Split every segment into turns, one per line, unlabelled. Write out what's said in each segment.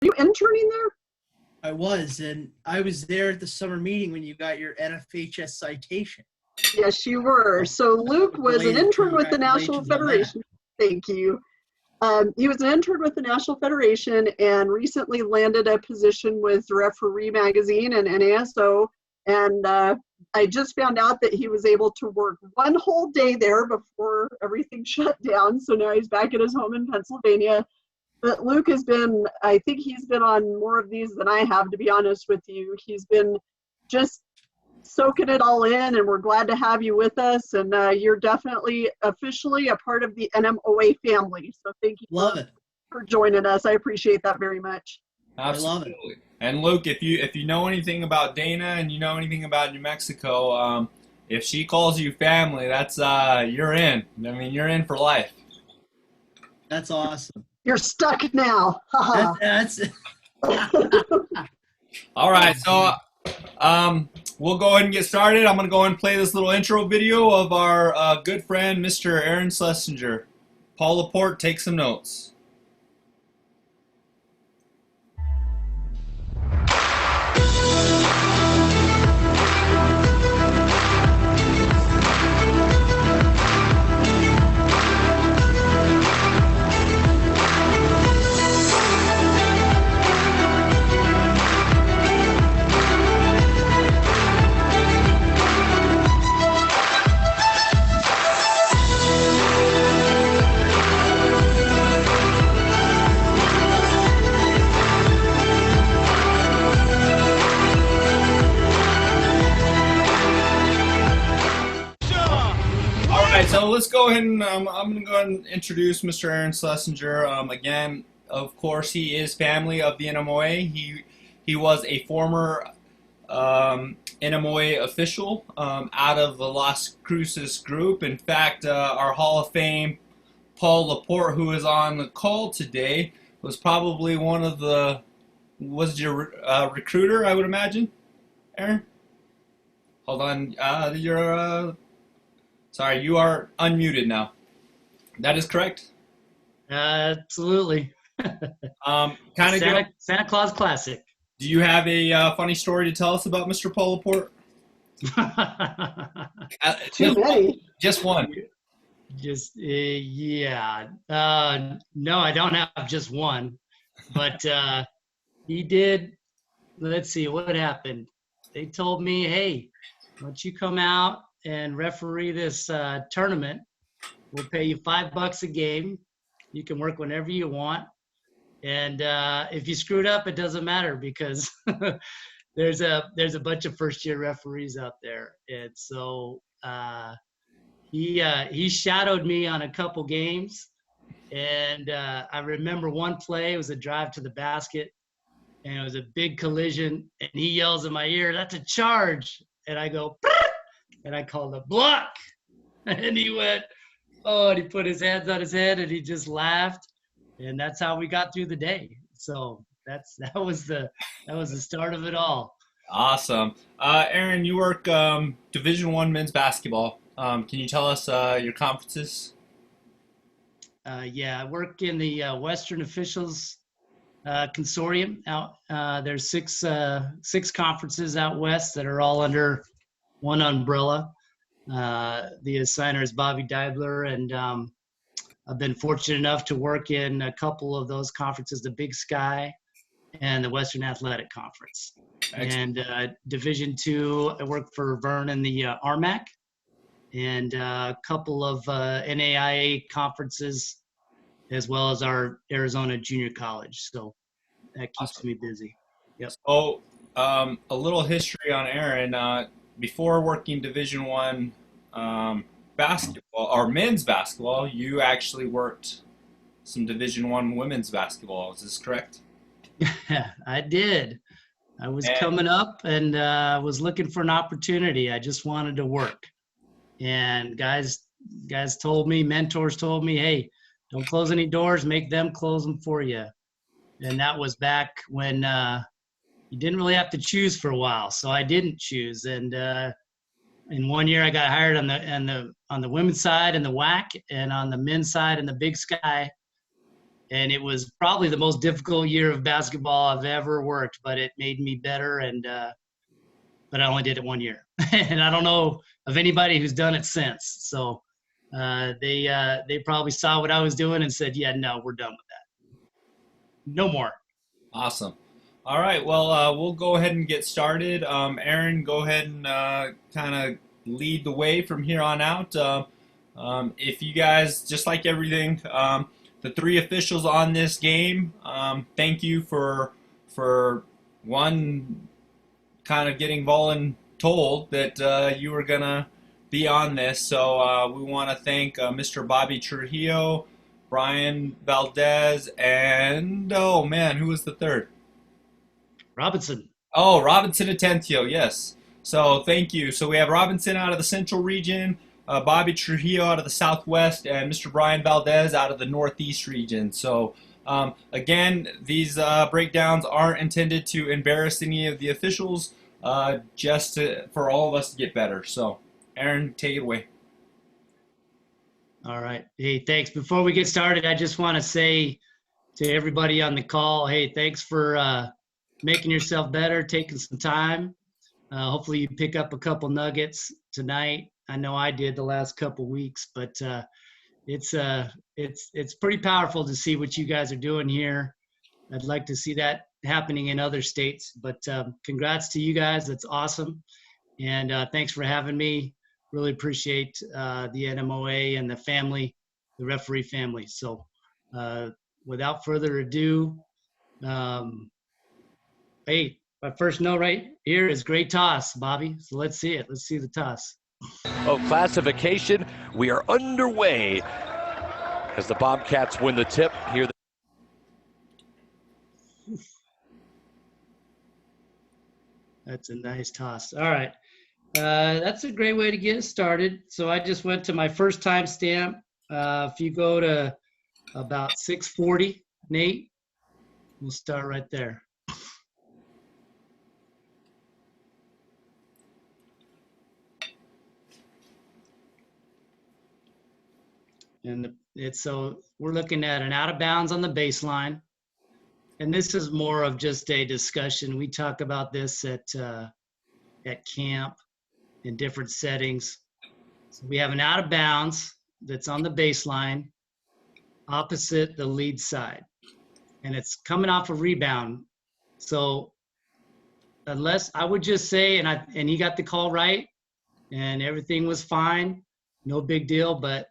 you interning there?
I was, and I was there at the summer meeting when you got your NFHS citation.
Yes, you were. So Luke was an intern with the National
Congratulations on that.
Federation. Thank you. He was an intern with the National Federation and recently landed a position with Referee Magazine and NASO. And I just found out that he was able to work one whole day there before everything shut down. So now he's back at his home in Pennsylvania. But Luke has been, I think he's been on more of these than I have, to be honest with you. He's been just soaking it all in, and we're glad to have you with us. And you're definitely officially a part of the NMOA family. So thank you for joining us. I appreciate that very much.
Absolutely. I love it. And Luke, if you know anything about Dana and you know anything about New Mexico, if she calls you family, that's you're in. I mean, you're in for life.
That's awesome.
You're stuck now.
That's
all right. So we'll go ahead and get started. I'm going to go ahead and play this little intro video of our good friend, Mr. Aaron Schlessinger. Paul Laporte, take some notes. So let's go ahead and I'm going to go ahead and introduce Mr. Aaron Schlessinger. Again, of course, he is family of the NMOA. He was a former NMOA official out of the Las Cruces group. In fact, our Hall of Fame, Paul Laporte, who is on the call today, was probably one of the, was your recruiter, I would imagine, Aaron? Hold on, sorry, you are unmuted now. That is correct?
Absolutely.
Santa
Claus Classic.
Do you have a funny story to tell us about Mr. Paul Laporte? Just one.
Yeah. No, I don't have just one. But he did, let's see, what happened? They told me, hey, why don't you come out and referee this tournament. We'll pay you $5 a game. You can work whenever you want. And if you screwed up, it doesn't matter because there's a bunch of first-year referees out there. And so he shadowed me on a couple games. And I remember one play, it was a drive to the basket. And it was a big collision. And he yells in my ear, "That's a charge." And I go, and I called a block, and he went, oh, and he put his hands on his head, and he just laughed, and that's how we got through the day. So that was the start of it all.
Awesome, Aaron. You work Division I men's basketball. Can you tell us your conferences?
Yeah, I work in the Western Officials Consortium. Out there's six conferences out west that are all under one umbrella. The assigner is Bobby Deibler, and I've been fortunate enough to work in a couple of those conferences, the Big Sky and the Western Athletic Conference. Excellent. And Division II, I work for Vern in the RMAC, and a couple of NAIA conferences, as well as our Arizona Junior College. So that keeps me busy. Yep.
So a little history on Aaron. Before working Division I basketball or men's basketball, you actually worked some Division I women's basketball. Is this correct?
Yeah, I did. I was coming up and was looking for an opportunity. I just wanted to work. And guys told me, mentors told me, hey, don't close any doors, make them close them for you. And that was back when you didn't really have to choose for a while, so I didn't choose. And in 1 year, I got hired on the women's side in the WAC, and on the men's side in the Big Sky. And it was probably the most difficult year of basketball I've ever worked, but it made me better. And but I only did it 1 year, and I don't know of anybody who's done it since. So they probably saw what I was doing and said, "Yeah, no, we're done with that. No more."
Awesome. All right. Well, we'll go ahead and get started. Aaron, go ahead and kind of lead the way from here on out. If you guys, just like everything, the three officials on this game, thank you for one kind of getting voluntold that you were gonna be on this. So we want to thank Mr. Bobby Trujillo, Brian Valdez, and oh man, who was the third?
Robinson.
Oh, Robinson Atencio, yes. So thank you. So we have Robinson out of the Central Region, Bobby Trujillo out of the Southwest, and Mr. Brian Valdez out of the Northeast region. So again, these breakdowns aren't intended to embarrass any of the officials, just for all of us to get better. So Aaron, take it away.
All right. Hey, thanks. Before we get started, I just want to say to everybody on the call, hey, thanks for making yourself better, taking some time. Hopefully you pick up a couple nuggets tonight. I know I did the last couple weeks, but it's pretty powerful to see what you guys are doing here. I'd like to see that happening in other states, but congrats to you guys. That's awesome. And thanks for having me. Really appreciate the NMOA and the family, the referee family. So without further ado, hey, my first note right here is great toss, Bobby. So let's see it. Let's see the toss.
Of classification, we are underway as the Bobcats win the tip here.
That's a nice toss. All right. That's a great way to get it started. So I just went to my first time stamp. If you go to about 640, Nate, we'll start right there. And so we're looking at an out of bounds on the baseline. And this is more of just a discussion. We talk about this at camp in different settings. So we have an out of bounds that's on the baseline opposite the lead side. And it's coming off a rebound. So unless I would just say, and he got the call right and everything was fine, no big deal. But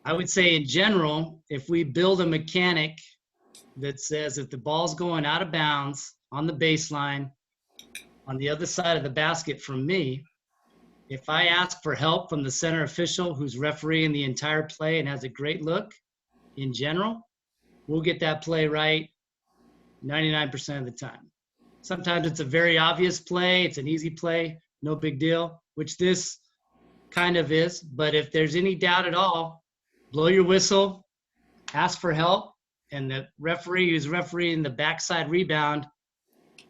I would say in general, if we build a mechanic that says if the ball's going out of bounds on the baseline, on the other side of the basket from me, if I ask for help from the center official who's refereeing the entire play and has a great look, in general, we'll get that play right 99% of the time. Sometimes it's a very obvious play. It's an easy play, no big deal, which this kind of is. But if there's any doubt at all, blow your whistle, ask for help, and the referee who's refereeing the backside rebound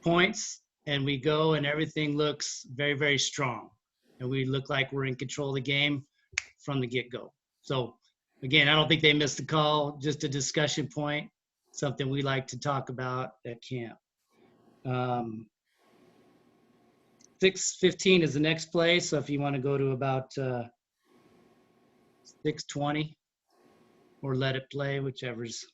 points, and we go and everything looks very, very strong. And we look like we're in control of the game from the get-go. So, again, I don't think they missed the call, just a discussion point, something we like to talk about at camp. 6:15 is the next play, so if you want to go to about 6:20 or let it play, whichever's.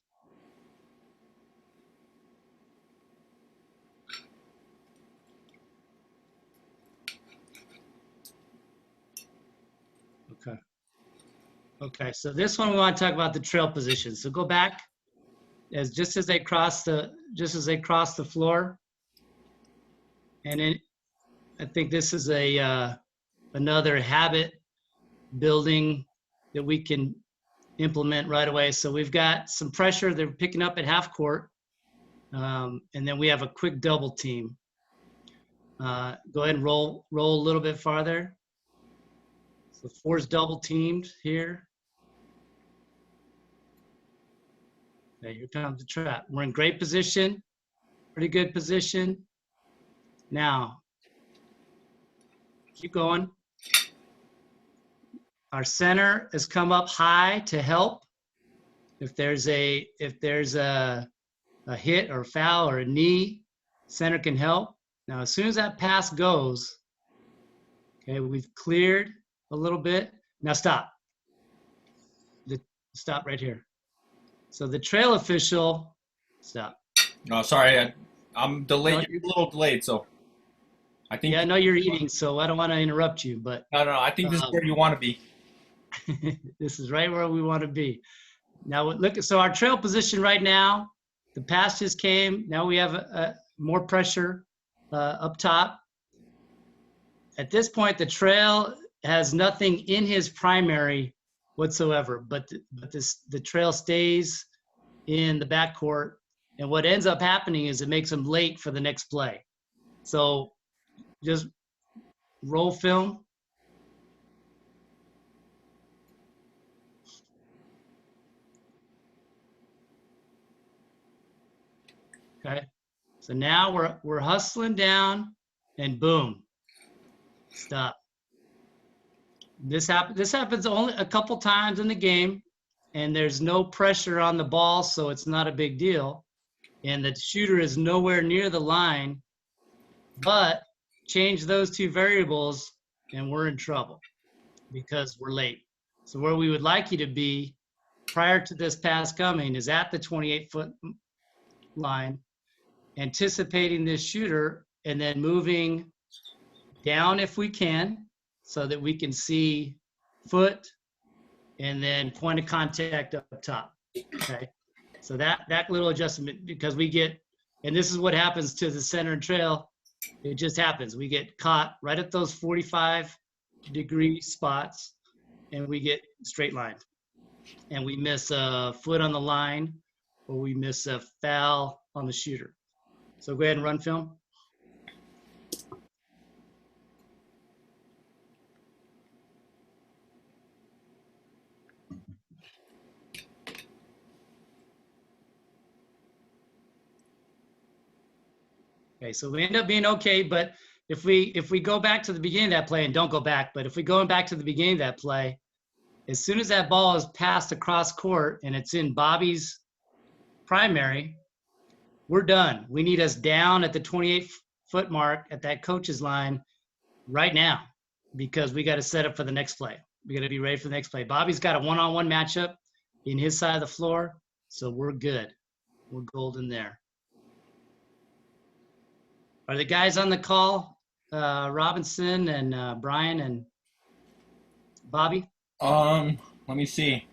Okay, so this one we want to talk about the trail position. So go back just as they cross the floor, and then I think this is another habit building that we can implement right away. So we've got some pressure they're picking up at half court, and then we have a quick double team. Go ahead and roll a little bit farther. So 4's double teamed here. Okay, here comes the trap. We're in great position, pretty good position. Now, keep going. Our center has come up high to help. If there's a hit or foul or a knee, center can help. Now, as soon as that pass goes, okay, we've cleared a little bit. Now stop. Stop right here. So the trail official, stop.
No, sorry, I'm delayed.
No,
You're a little delayed, so I think.
Yeah, I know you're eating, so I don't want to interrupt you, but
No, I think this is where you want to be.
this is right where we want to be. Now look, so our trail position right now, the pass just came. Now we have more pressure up top. At this point, the trail has nothing in his primary whatsoever, but the trail stays in the backcourt. And what ends up happening is it makes him late for the next play. So just roll film. Okay. So now we're hustling down and boom. Stop. This happens only a couple times in the game, and there's no pressure on the ball, so it's not a big deal. And the shooter is nowhere near the line, but change those two variables and we're in trouble because we're late. So where we would like you to be prior to this pass coming is at the 28-foot line, anticipating this shooter and then moving down if we can so that we can see foot and then point of contact up top. Okay. So that little adjustment, because we get, and this is what happens to the center and trail. It just happens. We get caught right at those 45-degree spots and we get straight lined. And we miss a foot on the line or we miss a foul on the shooter. So go ahead and run film. Okay, so we end up being okay, but if we go back to the beginning of that play, and don't go back, but if we go back to the beginning of that play, as soon as that ball is passed across court and it's in Bobby's primary, we're done. We need us down at the 28-foot mark at that coach's line right now because we got to set up for the next play. We got to be ready for the next play. Bobby's got a one-on-one matchup in his side of the floor, so we're good. We're golden there. Are the guys on the call, Robinson and Brian and Bobby?
Let me see.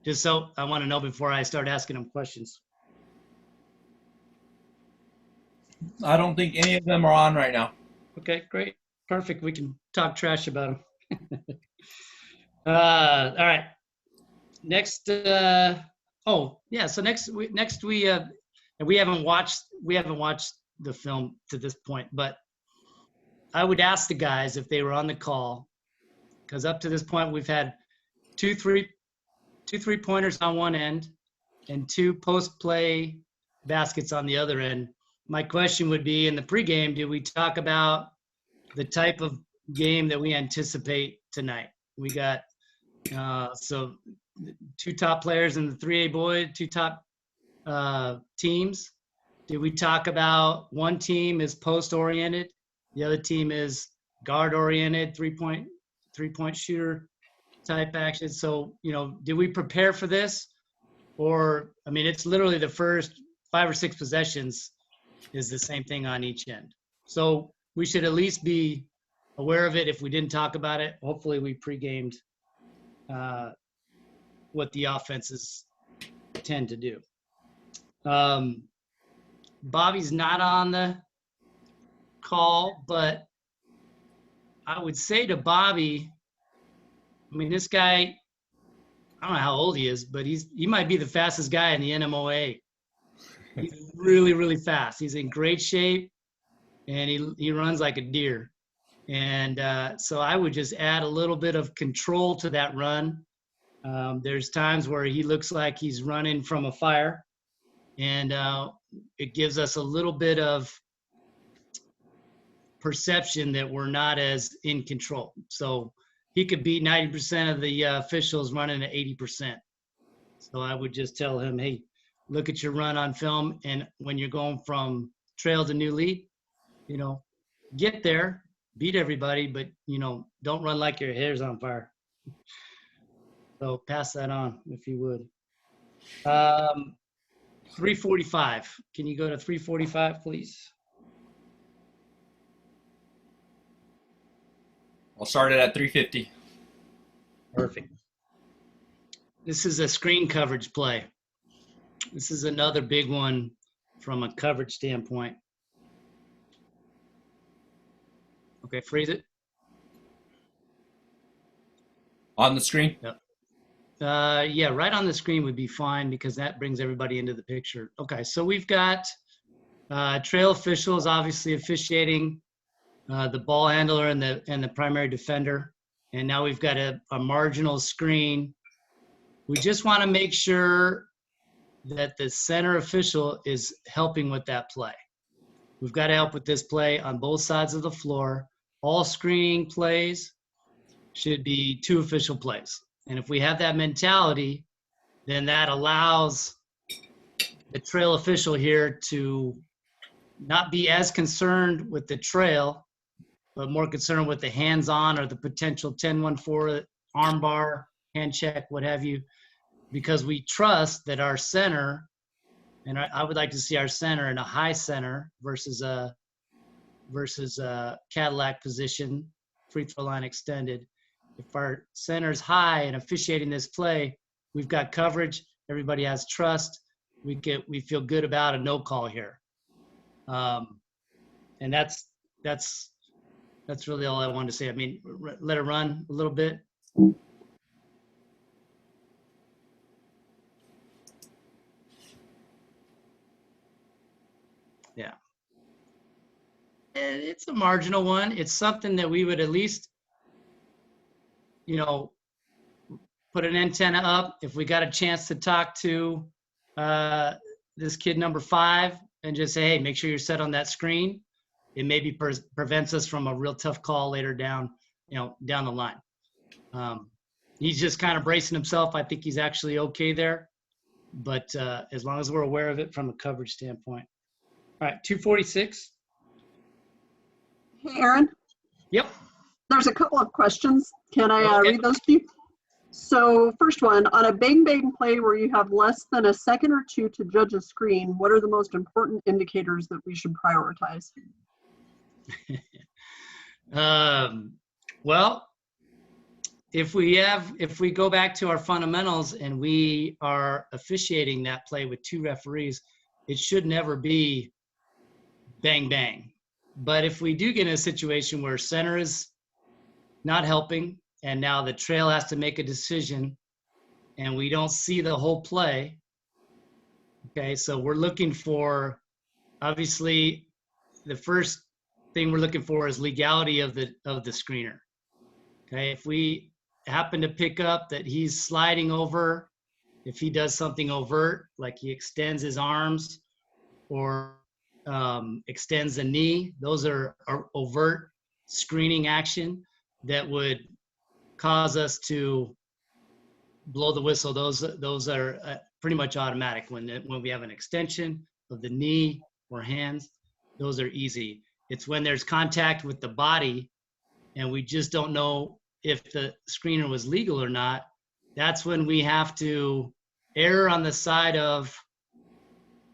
Just so I want to know before I start asking them questions.
I don't think any of them are on right now.
Okay, great. Perfect. We can talk trash about them. All right. Next, so next we and we haven't watched the film to this point, but I would ask the guys if they were on the call, because up to this point we've had two three-pointers on one end and two post-play baskets on the other end. My question would be, in the pregame, did we talk about the type of game that we anticipate tonight? We got so two top players in the 3A boys, two top teams. Did we talk about one team is post-oriented, the other team is guard-oriented, three-point shooter type action? So, did we prepare for this? Or, I mean, it's literally the first 5 or 6 possessions is the same thing on each end. So we should at least be aware of it if we didn't talk about it. Hopefully we pre-gamed what the offenses tend to do. Bobby's not on the call, but I would say to Bobby, I mean, this guy, I don't know how old he is, but he might be the fastest guy in the NMOA. He's really, really fast. He's in great shape, and he runs like a deer. And so I would just add a little bit of control to that run. There's times where he looks like he's running from a fire, and it gives us a little bit of perception that we're not as in control. So he could beat 90% of the officials running at 80%. So I would just tell him, hey, look at your run on film, and when you're going from trail to new lead, get there, beat everybody, but don't run like your hair's on fire. So pass that on if you would. 345. Can you go to 345, please?
I'll start it at 350.
Perfect. This is a screen coverage play. This is another big one from a coverage standpoint. Okay, freeze it.
On the screen?
Yep. Yeah, right on the screen would be fine because that brings everybody into the picture. Okay, so we've got trail officials obviously officiating, the ball handler and the primary defender. And now we've got a marginal screen. We just want to make sure that the center official is helping with that play. We've got to help with this play on both sides of the floor. All screening plays should be 2 official plays. And if we have that mentality, then that allows the trail official here to not be as concerned with the trail, but more concerned with the hands-on or the potential 10-1-4 arm bar, hand check, what have you, because we trust that our center, and I would like to see our center in a high center versus a Cadillac position, free throw line extended. If our center's high and officiating this play, we've got coverage. Everybody has trust. We feel good about a no call here, and that's really all I wanted to say. I mean, let it run a little bit. Yeah, and it's a marginal one. It's something that we would at least, put an antenna up if we got a chance to talk to this kid number 5 and just say, hey, make sure you're set on that screen. It maybe prevents us from a real tough call later down the line. He's just kind of bracing himself. I think he's actually okay there, but as long as we're aware of it from a coverage standpoint. All right, 246.
Hey, Aaron,
Yep.
there's a couple of questions. Can I
Okay.
read those to you? So first one, on a bang bang play where you have less than a second or 2 to judge a screen, what are the most important indicators that we should prioritize?
Well, if we go back to our fundamentals and we are officiating that play with 2 referees, it should never be bang bang. But if we do get in a situation where center is not helping and now the trail has to make a decision and we don't see the whole play, okay, so we're looking for, obviously, the first thing we're looking for is legality of the screener. Okay, if we happen to pick up that he's sliding over, if he does something overt, like he extends his arms or extends the knee, those are overt screening action that would cause us to blow the whistle. Those are pretty much automatic. When we have an extension of the knee or hands, those are easy. It's when there's contact with the body and we just don't know if the screener was legal or not. That's when we have to err on the side of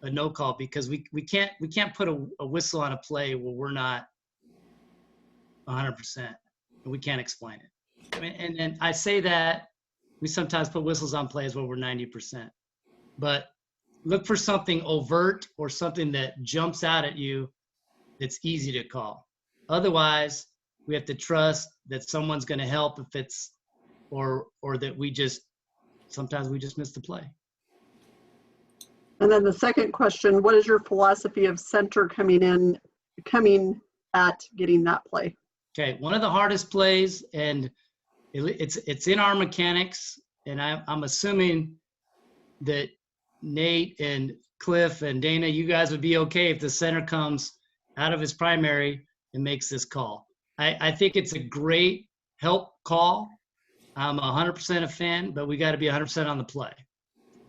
a no call, because we can't put a whistle on a play where we're not 100%, and we can't explain it. I mean, and I say that we sometimes put whistles on plays where we're 90%, but look for something overt or something that jumps out at you that's easy to call. Otherwise, we have to trust that someone's going to help if it's, or that sometimes we just miss the play.
And then the second question, what is your philosophy of center coming at getting that play?
Okay, one of the hardest plays, and it's in our mechanics, and I'm assuming that Nate and Cliff and Dana, you guys would be okay if the center comes out of his primary and makes this call. I think it's a great help call. I'm 100% a fan, but we got to be 100% on the play.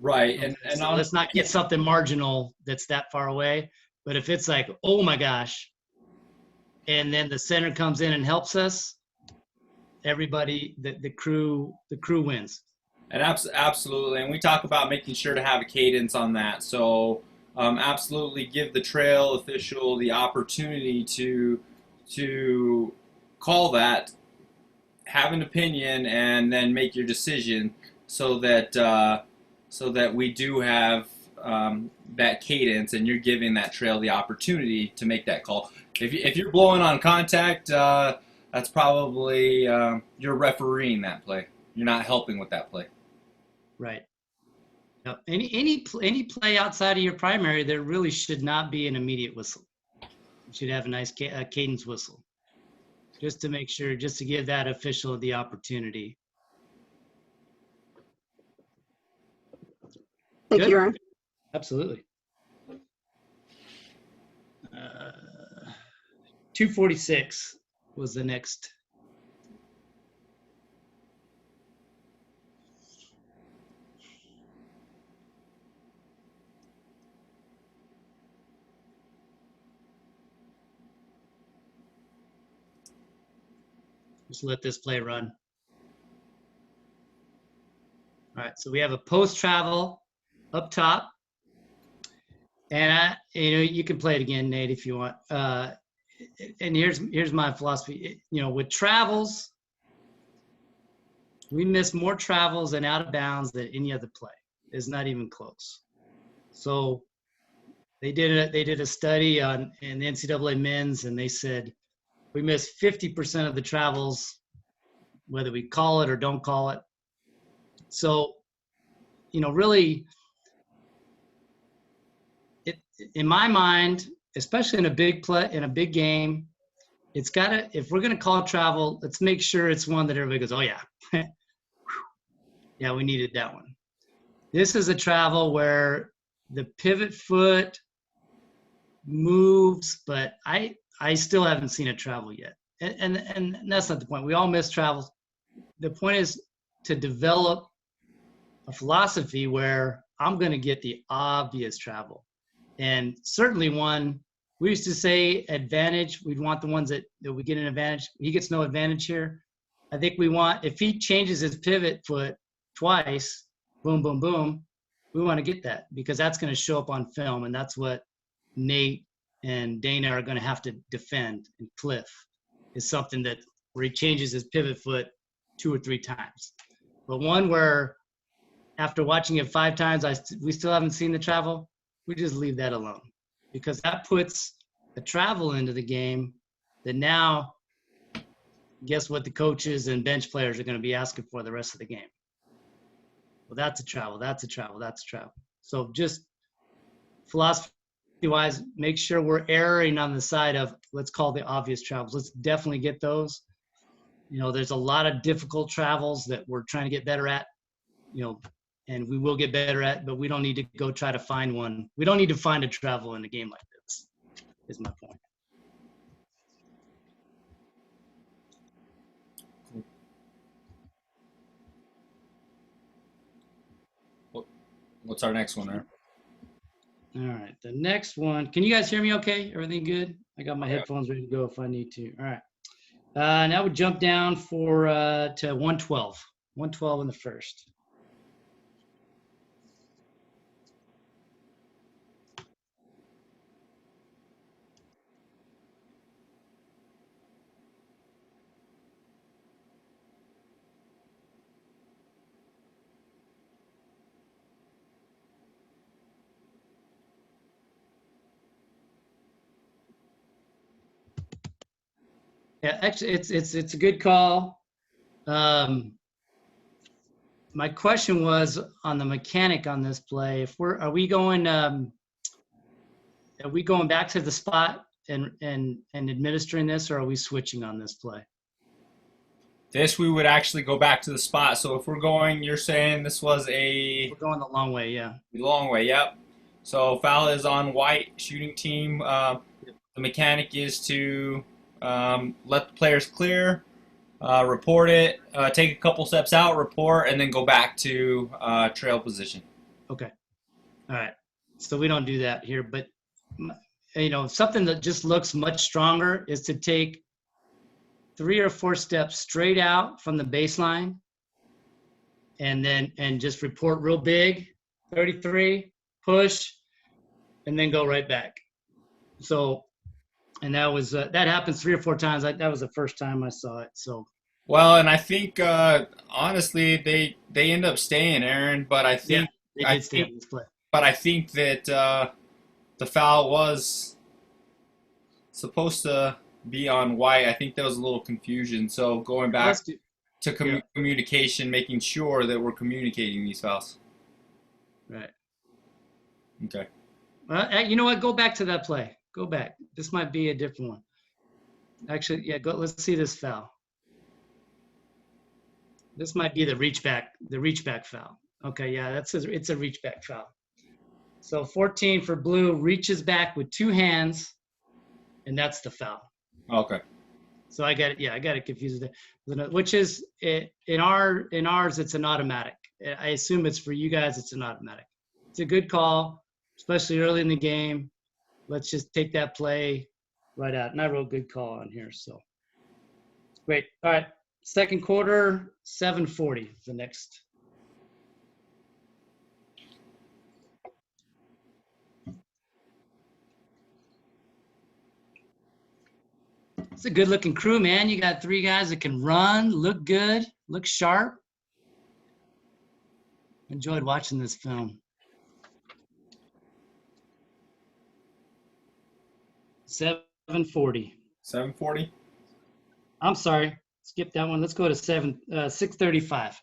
Right. And
So let's not get something marginal that's that far away. But if it's like, oh my gosh, and then the center comes in and helps us, everybody, the crew wins.
And absolutely, and we talk about making sure to have a cadence on that. So absolutely, give the trail official the opportunity to call that, have an opinion, and then make your decision, so that we do have that cadence, and you're giving that trail the opportunity to make that call. If you're blowing on contact, that's probably you're refereeing that play. You're not helping with that play.
Right. Now, any play outside of your primary, there really should not be an immediate whistle. You should have a nice cadence whistle, just to make sure, just to give that official the opportunity.
Thank
Good.
you, Aaron.
Absolutely. 246 was the next. Just let this play run. All right, so we have a post travel up top. And you can play it again, Nate, if you want. And here's my philosophy. With travels, we miss more travels and out of bounds than any other play. It's not even close. So they did a study in the NCAA men's, and they said we miss 50% of the travels, whether we call it or don't call it. So, really, in my mind, especially in a big play, in a big game, it's gotta, if we're gonna call travel, let's make sure it's one that everybody goes, oh yeah, yeah, we needed that one. This is a travel where the pivot foot moves, but I still haven't seen a travel yet. And that's not the point. We all miss travels. The point is to develop a philosophy where I'm going to get the obvious travel. And certainly one, we used to say advantage. We'd want the ones that we get an advantage. He gets no advantage here. I think we want, if he changes his pivot foot twice, boom, boom, boom, we want to get that, because that's going to show up on film. And that's what Nate and Dana are going to have to defend. And Cliff is something that where he changes his pivot foot 2 or 3 times. But one where after watching it 5 times, we still haven't seen the travel, we just leave that alone, because that puts a travel into the game that now, guess what the coaches and bench players are going to be asking for the rest of the game. Well, that's a travel, that's a travel, that's a travel. So just philosophy-wise, make sure we're erring on the side of, let's call the obvious travels. Let's definitely get those. There's a lot of difficult travels that we're trying to get better at, and we will get better at, but we don't need to go try to find one. We don't need to find a travel in a game like this, is my point.
What's our next one there?
All right, the next one. Can you guys hear me okay? Everything good? I got my headphones ready to go if I need to. All right. Now we jump down to 112. 112 in the first. Yeah, actually, it's a good call. My question was on the mechanic on this play. Are we going back to the spot and administering this, or are we switching on this play?
This, we would actually go back to the spot. So if we're going, you're saying this was
We're going the long way, yeah.
Long way, yep. So foul is on white, shooting team. The mechanic is to let the players clear, report it, take a couple steps out, report, and then go back to trail position.
Okay. All right. So we don't do that here, but something that just looks much stronger is to take 3 or 4 steps straight out from the baseline and just report real big, 33, push, and then go right back. So, and that was, that happens 3 or 4 times. That was the first time I saw it. So,
Well, and I think honestly they end up staying, Aaron. But I
yeah,
think
they
I
did stay
think
on this play.
but I think that the foul was supposed to be on White. I think there was a little confusion. So going back
Let's do,
to
yeah.
communication, making sure that we're communicating these fouls.
Right.
Okay.
You know what? Go back to that play. Go back. This might be a different one. Actually, yeah, let's see this foul. This might be the reach back foul. Okay, yeah, it's a reach back foul. So 14 for blue reaches back with 2 hands, and that's the foul.
Okay.
So I got it confused there. Which is in ours it's an automatic. I assume it's for you guys, it's an automatic. It's a good call, especially early in the game. Let's just take that play right out. And I wrote good call on here, so great. All right, second quarter, 7:40 is the next. It's a good-looking crew, man. You got 3 guys that can run, look good, look sharp. Enjoyed watching this film. 7:40.
7:40.
I'm sorry, skip that one. Let's go to 6:35.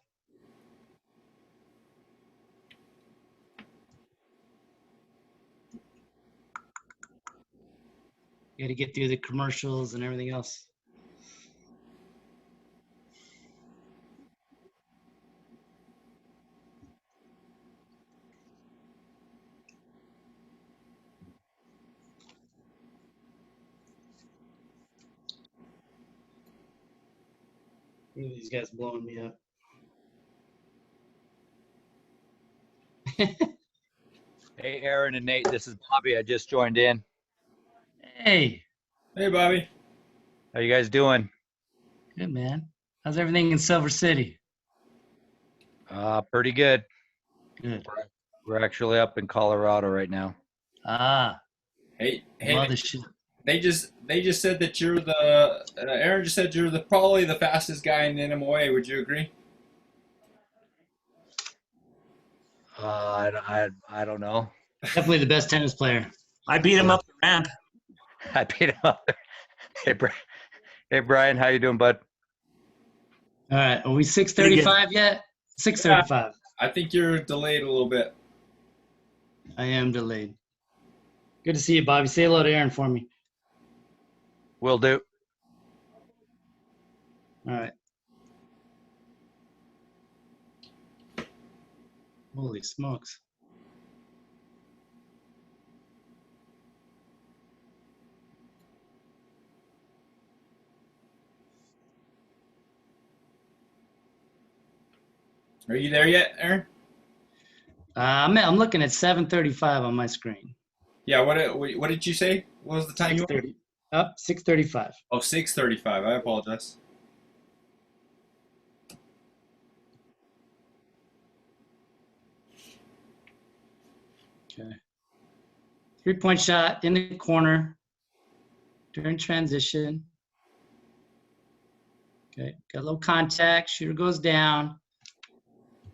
You got to get through the commercials and everything else. Look at these guys blowing me up.
Hey, Aaron and Nate, this is Bobby. I just joined in.
Hey,
Hey, Bobby.
How you guys doing?
good man. How's everything in Silver City?
Pretty good.
Good.
We're actually up in Colorado right now.
Ah,
Hey,
mothership.
they just said that you're the Aaron just said you're probably the fastest guy in NMOA. Would you agree?
I don't know.
Definitely the best tennis player.
I beat him up the ramp.
I beat him up. Hey, Brian, how you doing, bud?
All right, are we 6:35 yet? 6:35.
I think you're delayed a little bit.
I am delayed. Good to see you, Bobby. Say hello to Aaron for me.
Will do.
All right. Holy smokes.
Are you there yet, Aaron?
I'm looking at 7:35 on my screen.
Yeah. What did you say? What was the time you were?
6:30. Up 6:35.
Oh, 6:35. I apologize.
Okay. 3-point shot in the corner during transition. Okay, got a little contact. Shooter goes down.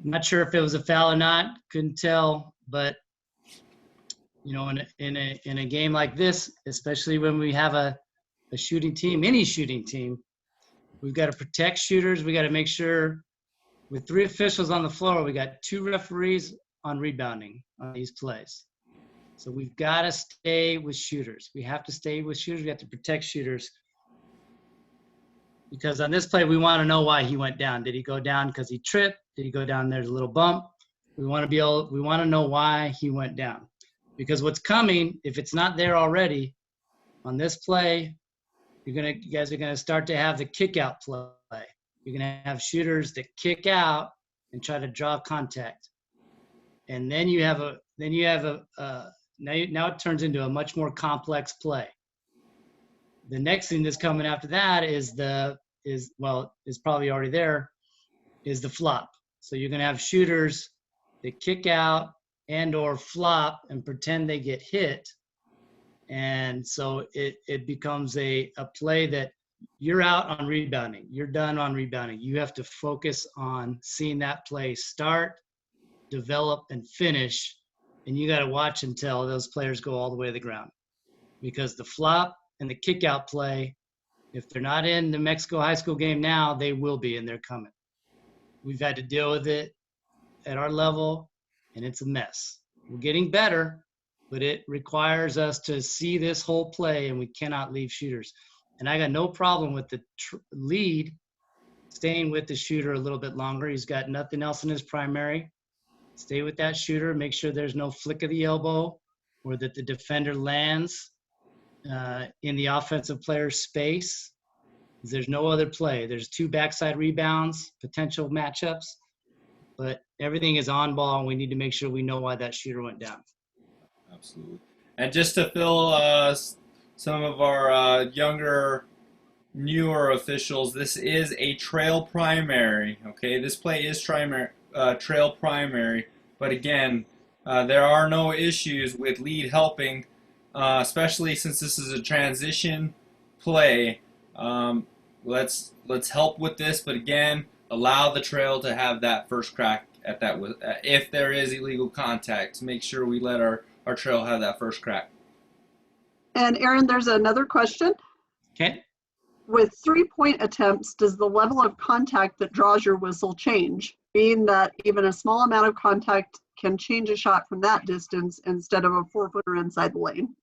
I'm not sure if it was a foul or not. Couldn't tell, but in a game like this, especially when we have a shooting team, any shooting team, we've got to protect shooters. We got to make sure with 3 officials on the floor, we got 2 referees on rebounding on these plays. So we've got to stay with shooters. We have to stay with shooters. We have to protect shooters. Because on this play, we want to know why he went down. Did he go down because he tripped? Did he go down? There's a little bump. We want to know why he went down. Because what's coming, if it's not there already, on this play, you guys are gonna start to have the kick out play. You're gonna have shooters that kick out and try to draw contact. and then you have a now it turns into a much more complex play. The next thing that's coming after that is probably already there, is the flop. So you're going to have shooters that kick out and or flop and pretend they get hit. And so it becomes a play that you're out on rebounding. You're done on rebounding. You have to focus on seeing that play start, develop, and finish. And you got to watch until those players go all the way to the ground. Because the flop and the kick out play, if they're not in the Mexico high school game now, they will be, and they're coming. We've had to deal with it at our level, and it's a mess. We're getting better, but it requires us to see this whole play, and we cannot leave shooters. And I got no problem with the lead staying with the shooter a little bit longer. He's got nothing else in his primary. Stay with that shooter. Make sure there's no flick of the elbow or that the defender lands in the offensive player's space. There's no other play. There's 2 backside rebounds, potential matchups, but everything is on ball, and we need to make sure we know why that shooter went down.
Absolutely. And just to fill some of our younger, newer officials, this is a trail primary. Okay, this play is trail primary, but again, there are no issues with lead helping, especially since this is a transition play. Let's help with this, but again, allow the trail to have that first crack at that. If there is illegal contact, make sure we let our trail have that first crack.
And Aaron, there's another question.
Okay.
With 3-point attempts, does the level of contact that draws your whistle change, being that even a small amount of contact can change a shot from that distance instead of a 4-footer inside the lane?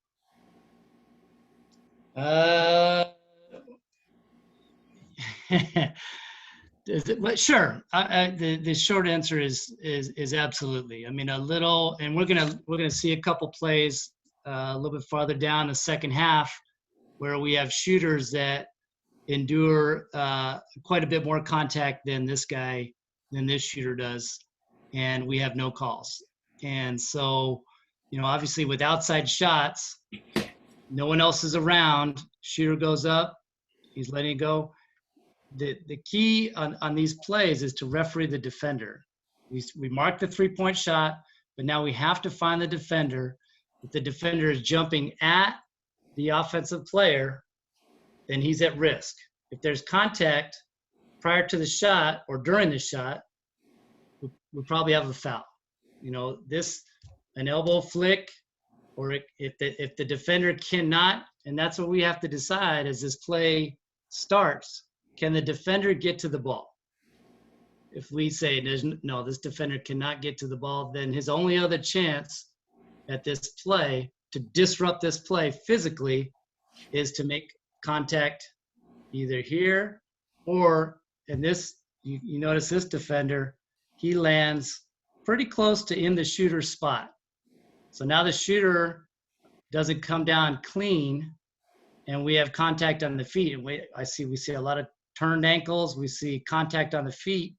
Sure. The short answer is absolutely. I mean, a little, and we're gonna see a couple plays a little bit farther down the second half where we have shooters that endure quite a bit more contact than this shooter does, and we have no calls. And so, obviously with outside shots, no one else is around. Shooter goes up, he's letting it go. The key on these plays is to referee the defender. We mark the 3-point shot, but now we have to find the defender. If the defender is jumping at the offensive player, then he's at risk. If there's contact prior to the shot or during the shot, we probably have a foul. An elbow flick, or if the defender cannot, and that's what we have to decide as this play starts. Can the defender get to the ball? If we say this defender cannot get to the ball, then his only other chance at this play to disrupt this play physically is to make contact either here or in this. You notice this defender, he lands pretty close to in the shooter's spot. So now the shooter doesn't come down clean, and we have contact on the feet. And we see a lot of turned ankles. We see contact on the feet.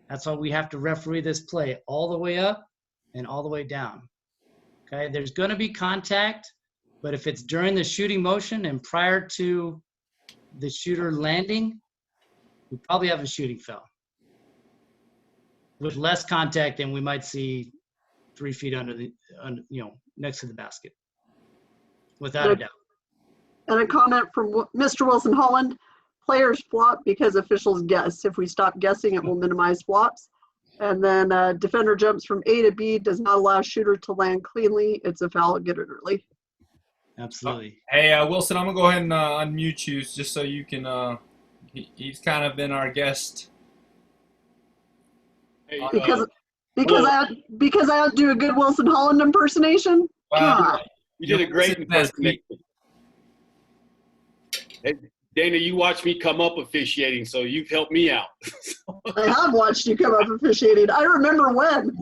That's why we have to referee this play all the way up and all the way down. Okay, there's going to be contact, but if it's during the shooting motion and prior to the shooter landing, we probably have a shooting foul. With less contact than we might see 3 feet next to the basket, without a doubt.
And a comment from Mr. Wilson Holland: players flop because officials guess. If we stop guessing, it will minimize flops. And then defender jumps from A to B, does not allow shooter to land cleanly. It's a foul, get it early.
Absolutely.
Hey, Wilson, I'm going to go ahead and unmute you just so you can he's kind of been our guest.
Hey,
Because I don't do a good Wilson Holland impersonation?
Wow.
you did a great impersonation. Hey, Dana, you watched me come up officiating, so you've helped me out.
I have watched you come up officiating. I remember when.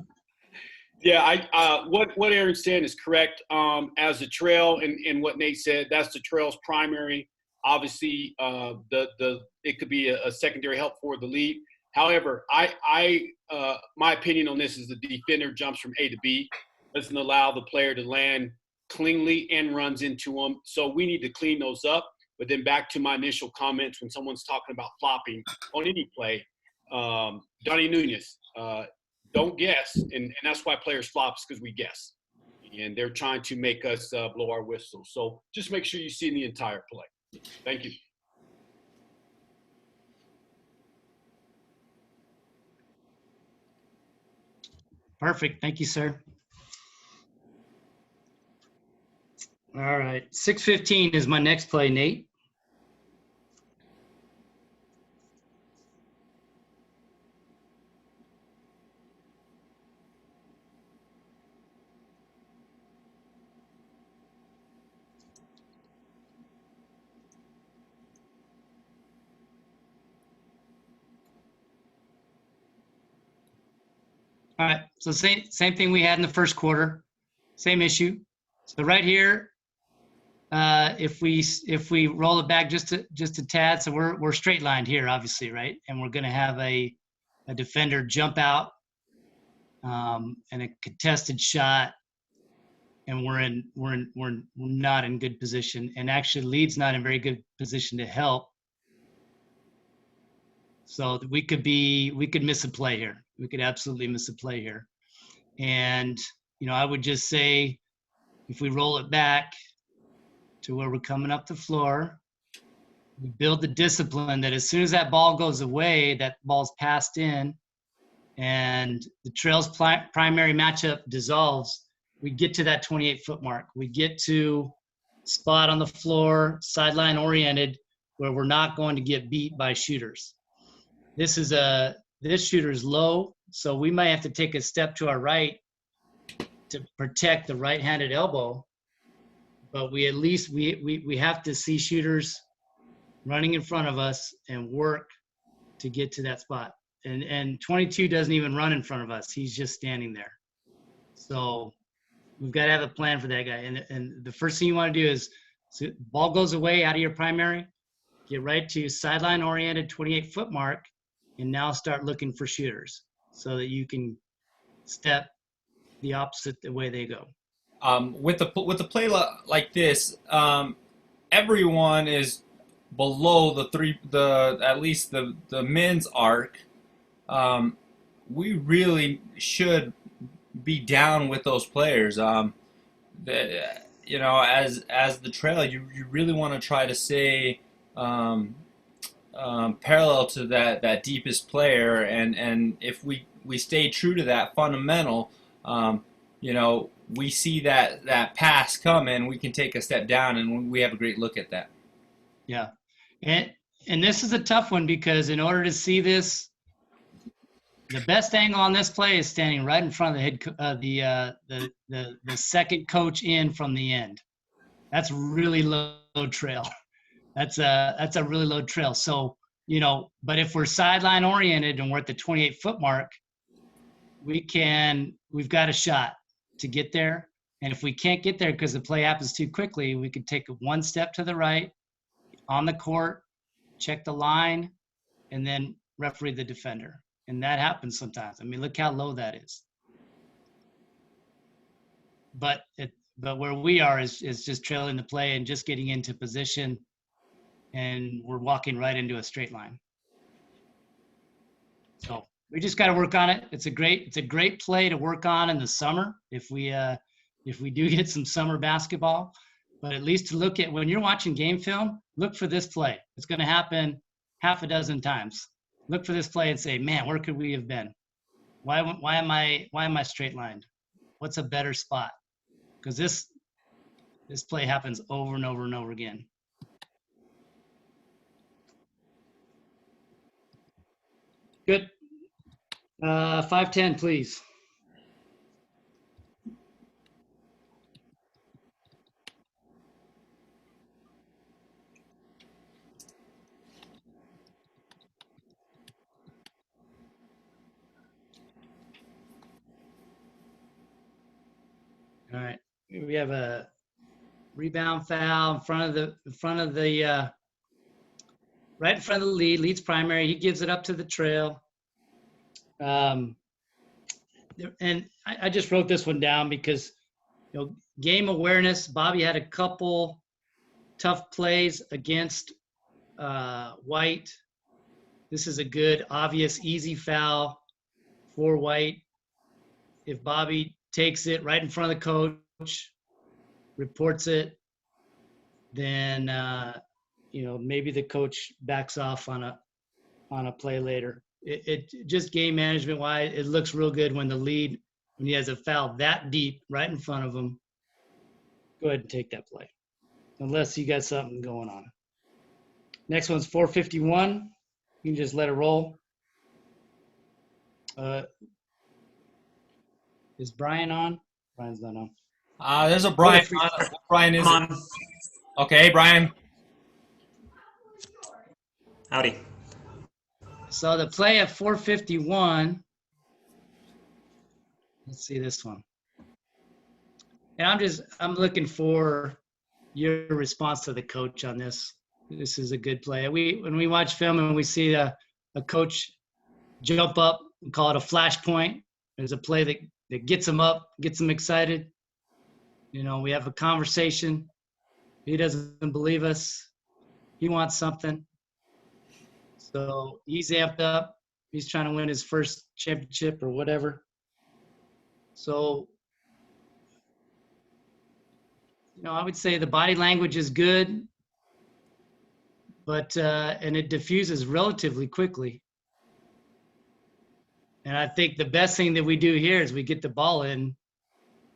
Yeah, what Aaron's saying is correct. As the trail and what Nate said, that's the trail's primary. Obviously, it could be a secondary help for the lead. However, my opinion on this is the defender jumps from A to B, doesn't allow the player to land cleanly and runs into them. So we need to clean those up. But then back to my initial comments when someone's talking about flopping on any play, Donnie Nunez, don't guess. And that's why players flop, because we guess. And they're trying to make us blow our whistle. So just make sure you see the entire play. Thank you.
Perfect. Thank you, sir. All right. 6:15 is my next play, Nate. All right, so same thing we had in the first quarter, same issue. So right here, if we roll it back just a tad, so we're straight lined here, obviously, right? And we're going to have a defender jump out and a contested shot, and we're not in good position, and actually lead's not in very good position to help. So we could miss a play here. We could absolutely miss a play here. And, I would just say, if we roll it back to where we're coming up the floor, we build the discipline that as soon as that ball goes away, that ball's passed in, and the trail's primary matchup dissolves, we get to that 28-foot mark. We get to spot on the floor, sideline oriented, where we're not going to get beat by shooters. This shooter is low, so we might have to take a step to our right to protect the right-handed elbow. But we at least we have to see shooters running in front of us and work to get to that spot. And 22 doesn't even run in front of us; he's just standing there. So we've got to have a plan for that guy. And the first thing you want to do is, so ball goes away out of your primary, get right to sideline-oriented 28-foot mark. And now start looking for shooters so that you can step the opposite the way they go.
With the play like this, everyone is below at least the men's arc. We really should be down with those players. As the trail, you really want to try to say. Parallel to that deepest player, and if we stay true to that fundamental, we see that pass come and we can take a step down, and we have a great look at that.
Yeah, and this is a tough one because in order to see this, the best angle on this play is standing right in front of the second coach in from the end. That's really low trail. That's a really low trail. So, but if we're sideline oriented and we're at the 28-foot mark, we've got a shot to get there. And if we can't get there because the play happens too quickly, we could take one step to the right on the court, check the line, and then referee the defender. And that happens sometimes. I mean, look how low that is. But where we are is just trailing the play and just getting into position. And we're walking right into a straight line. So we just got to work on it. It's a great play to work on in the summer if we do get some summer basketball. But at least to look at when you're watching game film, look for this play. It's going to happen half a dozen times. Look for this play and say, man, where could we have been? Why am I straight lined? What's a better spot? Because this play happens over and over and over again. Good. 5-10, please. All right. We have a rebound foul in front of the right in front of the lead. Lead's primary. He gives it up to the trail. And I just wrote this one down because, game awareness. Bobby had a couple tough plays against White. This is a good, obvious, easy foul for White. If Bobby takes it right in front of the coach, reports it, then maybe the coach backs off on a play later. It just game management wise, it looks real good when he has a foul that deep right in front of him. Go ahead and take that play, unless you got something going on. Next one's 451. You can just let it roll. Is Brian on? Brian's not on.
There's a Brian. Brian is
I'm on.
Okay, hey, Brian.
Howdy.
So the play at 451. Let's see this one. And I'm looking for your response to the coach on this. This is a good play. When we watch film and we see a coach jump up, we call it a flash point. There's a play that gets him up, gets him excited. We have a conversation. He doesn't believe us. He wants something. So he's amped up. He's trying to win his first championship or whatever. So, I would say the body language is good, but and it diffuses relatively quickly. And I think the best thing that we do here is we get the ball in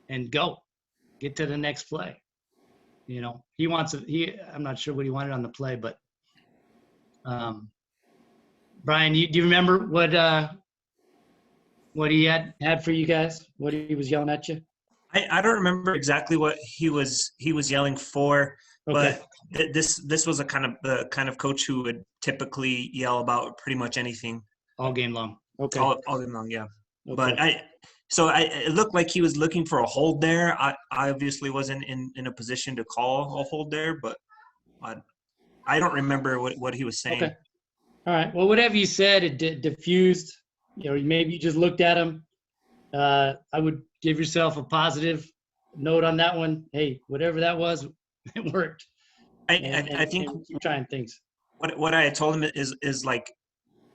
and get to the next play. I'm not sure what he wanted on the play, but Brian, do you remember what he had for you guys? What he was yelling at you?
I don't remember exactly what he was yelling for,
Okay.
but this was the kind of coach who would typically yell about pretty much anything
All game long. Okay.
all game long, yeah.
Okay.
But it looked like he was looking for a hold there. I obviously wasn't in a position to call a hold there, but I don't remember what he was saying.
Okay. All right. Well, whatever you said, it diffused. Maybe you just looked at him. I would give yourself a positive note on that one. Hey, whatever that was, it worked.
I think
keep trying things.
What I had told him is like,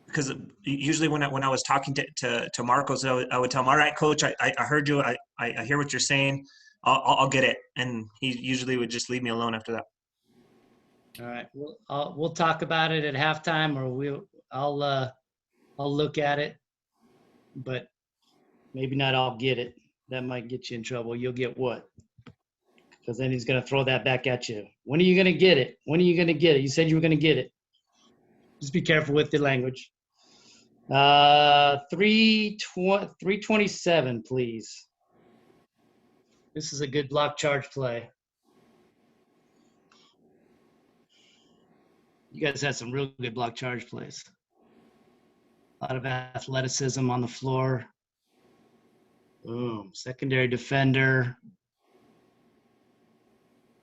because usually when I was talking to Marcos, I would tell him, all right, coach, I heard you. I hear what you're saying. I'll get it. And he usually would just leave me alone after that.
All right. We'll talk about it at halftime, or I'll look at it, but maybe not. I'll get it. That might get you in trouble. You'll get what? Because then he's going to throw that back at you. When are you going to get it? When are you going to get it? You said you were going to get it. Just be careful with the language. 327, please. This is a good block charge play. You guys had some real good block charge plays. A lot of athleticism on the floor. Boom, secondary defender.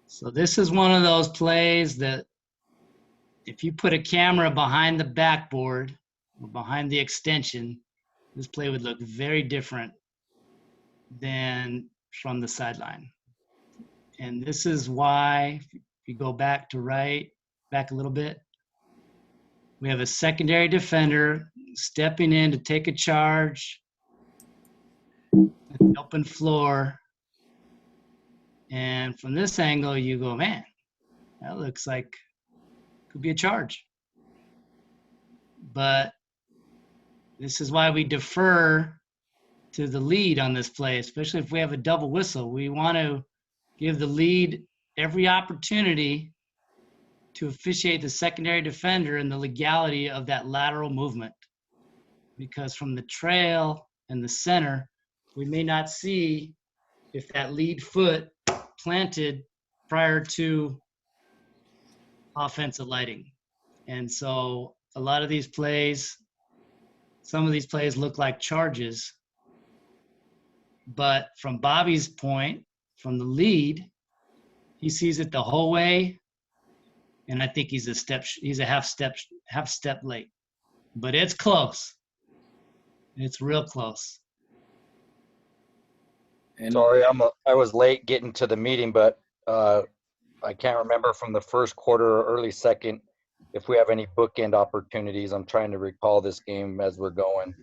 So this is one of those plays that if you put a camera behind the backboard or behind the extension, this play would look very different than from the sideline. And this is why, if you go back a little bit, we have a secondary defender stepping in to take a charge at the open floor. And from this angle, you go, man, that looks like could be a charge. But this is why we defer to the lead on this play, especially if we have a double whistle. We want to give the lead every opportunity to officiate the secondary defender and the legality of that lateral movement. Because from the trail and the center, we may not see if that lead foot planted prior to offensive lighting. And so a lot of these plays, some of these plays look like charges. But from Bobby's point, from the lead, he sees it the whole way. And I think he's a half step late. But it's close. It's real close.
And
Sorry, I was late getting to the meeting, but I can't remember from the first quarter or early second if we have any bookend opportunities. I'm trying to recall this game as we're going.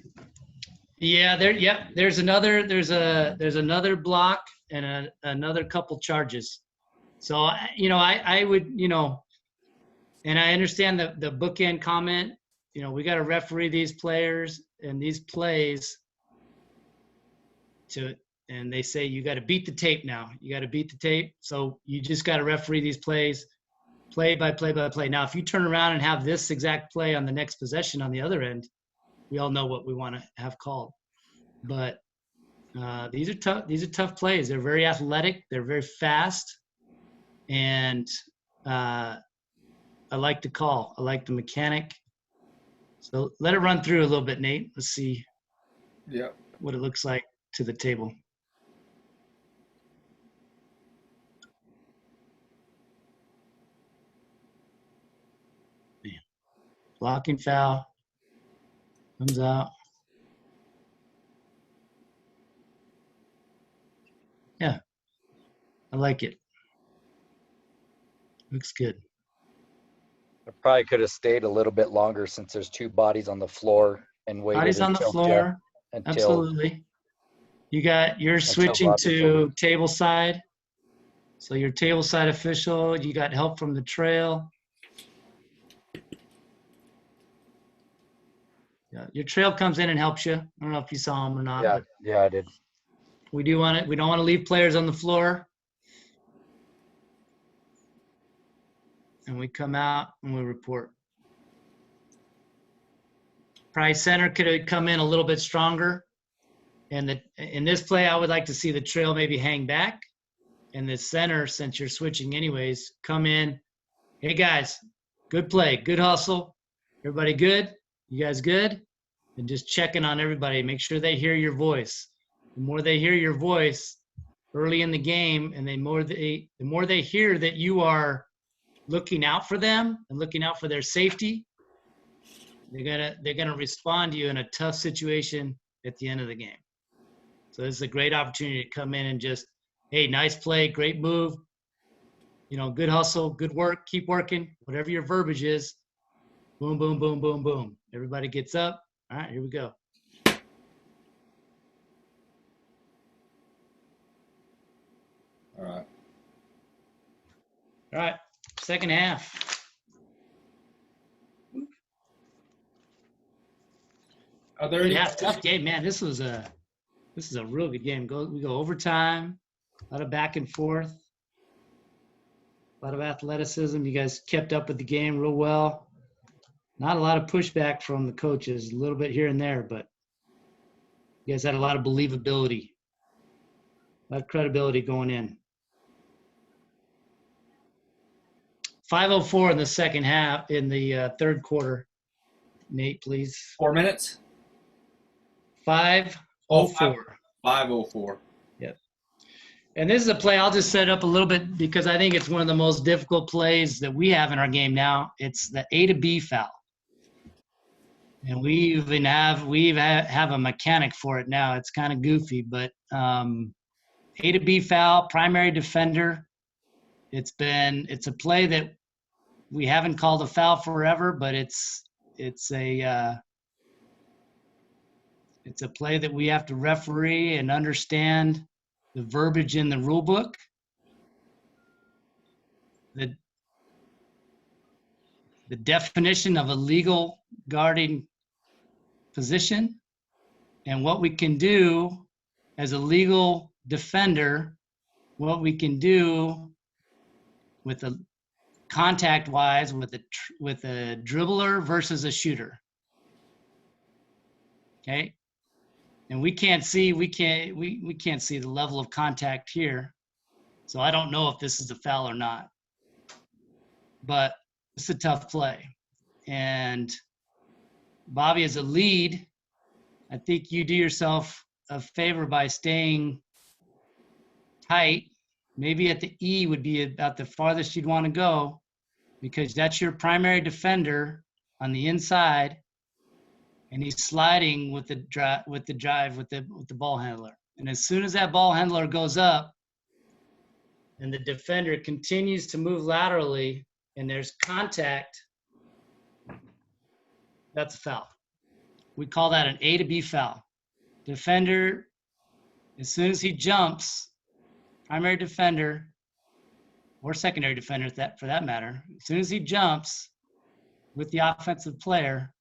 Yeah, there's another block and another couple charges. So I would, and I understand the bookend comment. We got to referee these players and these plays and they say you got to beat the tape now. You got to beat the tape. So you just got to referee these plays, play by play by play. Now, if you turn around and have this exact play on the next possession on the other end, we all know what we want to have called. But these are tough. These are tough plays. They're very athletic. They're very fast, and I like the call. I like the mechanic. So let it run through a little bit, Nate. Let's see what it looks like to the table. Blocking foul. Comes out. Yeah. I like it. Looks good.
I probably could have stayed a little bit longer since there's two bodies on the floor and waited
Bodies on the
until
floor.
until
Absolutely. You're switching
Roger took
to table side. So your table side official, you got help from the trail. Yeah, your trail comes in and helps you. I don't know if you saw him or not, but
yeah, I did.
we don't want to leave players on the floor. And we come out and we report. Probably center could have come in a little bit stronger. And in this play, I would like to see the trail maybe hang back. And the center, since you're switching anyways, come in. Hey, guys, good play, good hustle. Everybody good? You guys good? And just checking on everybody. Make sure they hear your voice. The more they hear your voice early in the game, and the more they hear that you are looking out for them and looking out for their safety, they're gonna respond to you in a tough situation at the end of the game. So this is a great opportunity to come in and just, hey, nice play, great move, good hustle, good work, keep working, whatever your verbiage is. Boom, boom, boom, boom, boom. Everybody gets up. All right, here we go.
all
All right, second half.
Are there any?
Yeah, tough game, man. This is a real good game. We go overtime, a lot of back and forth, a lot of athleticism. You guys kept up with the game real well. Not a lot of pushback from the coaches, a little bit here and there, but you guys had a lot of believability, a lot of credibility going in. 5:04 in the second half, in the third quarter. Nate, please.
4 minutes.
5:04.
5:04.
Yep. And this is a play I'll just set up a little bit because I think it's one of the most difficult plays that we have in our game now. It's the A to B foul. And we even have a mechanic for it now. It's kind of goofy, but A to B foul, primary defender. It's a play that we haven't called a foul forever, but it's a play that we have to referee and understand the verbiage in the rule book. The definition of a legal guarding position and what we can do as a legal defender, what we can do with a contact wise with a dribbler versus a shooter. Okay. And we can't see the level of contact here. So I don't know if this is a foul or not, but it's a tough play. And Bobby, as a lead, I think you do yourself a favor by staying tight. Maybe at the E would be about the farthest you'd want to go because that's your primary defender on the inside. and he's sliding with the drive with the ball handler. And as soon as that ball handler goes up, and the defender continues to move laterally, and there's contact, that's a foul. We call that an A to B foul. Defender, as soon as he jumps, primary defender or secondary defender for that matter, as soon as he jumps with the offensive player,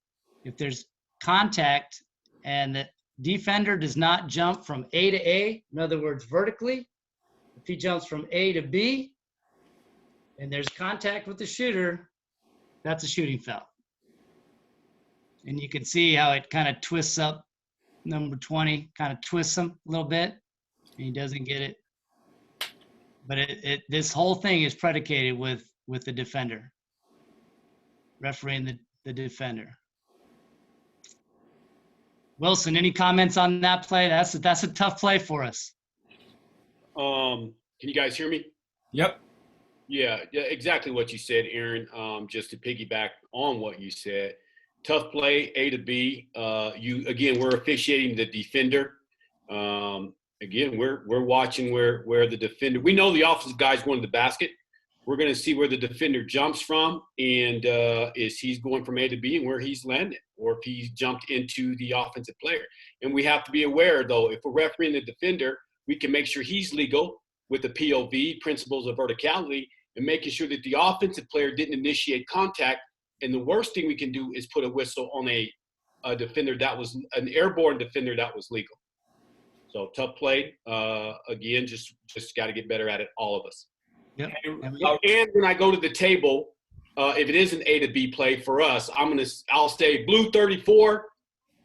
if there's contact and the defender does not jump from A to A, in other words, vertically, if he jumps from A to B and there's contact with the shooter, that's a shooting foul. And you can see how it kind of twists up number 20, kind of twists him a little bit, and he doesn't get it. But this whole thing is predicated with the defender, refereeing the defender. Wilson, any comments on that play? That's a tough play for us.
Can you guys hear me?
Yep.
Yeah, exactly what you said, Aaron. Just to piggyback on what you said, tough play, A to B. We're officiating the defender. Again, we're watching where the defender. We know the offensive guy's going to the basket. We're going to see where the defender jumps from, and is he's going from A to B and where he's landed, or if he's jumped into the offensive player. And we have to be aware, though, if we're refereeing the defender, we can make sure he's legal with the POV, principles of verticality, and making sure that the offensive player didn't initiate contact. And the worst thing we can do is put a whistle on a defender that was an airborne defender that was legal. So tough play. Again, just got to get better at it, all of us.
Yep.
And when I go to the table, if it is an A to B play for us, I'll say blue 34,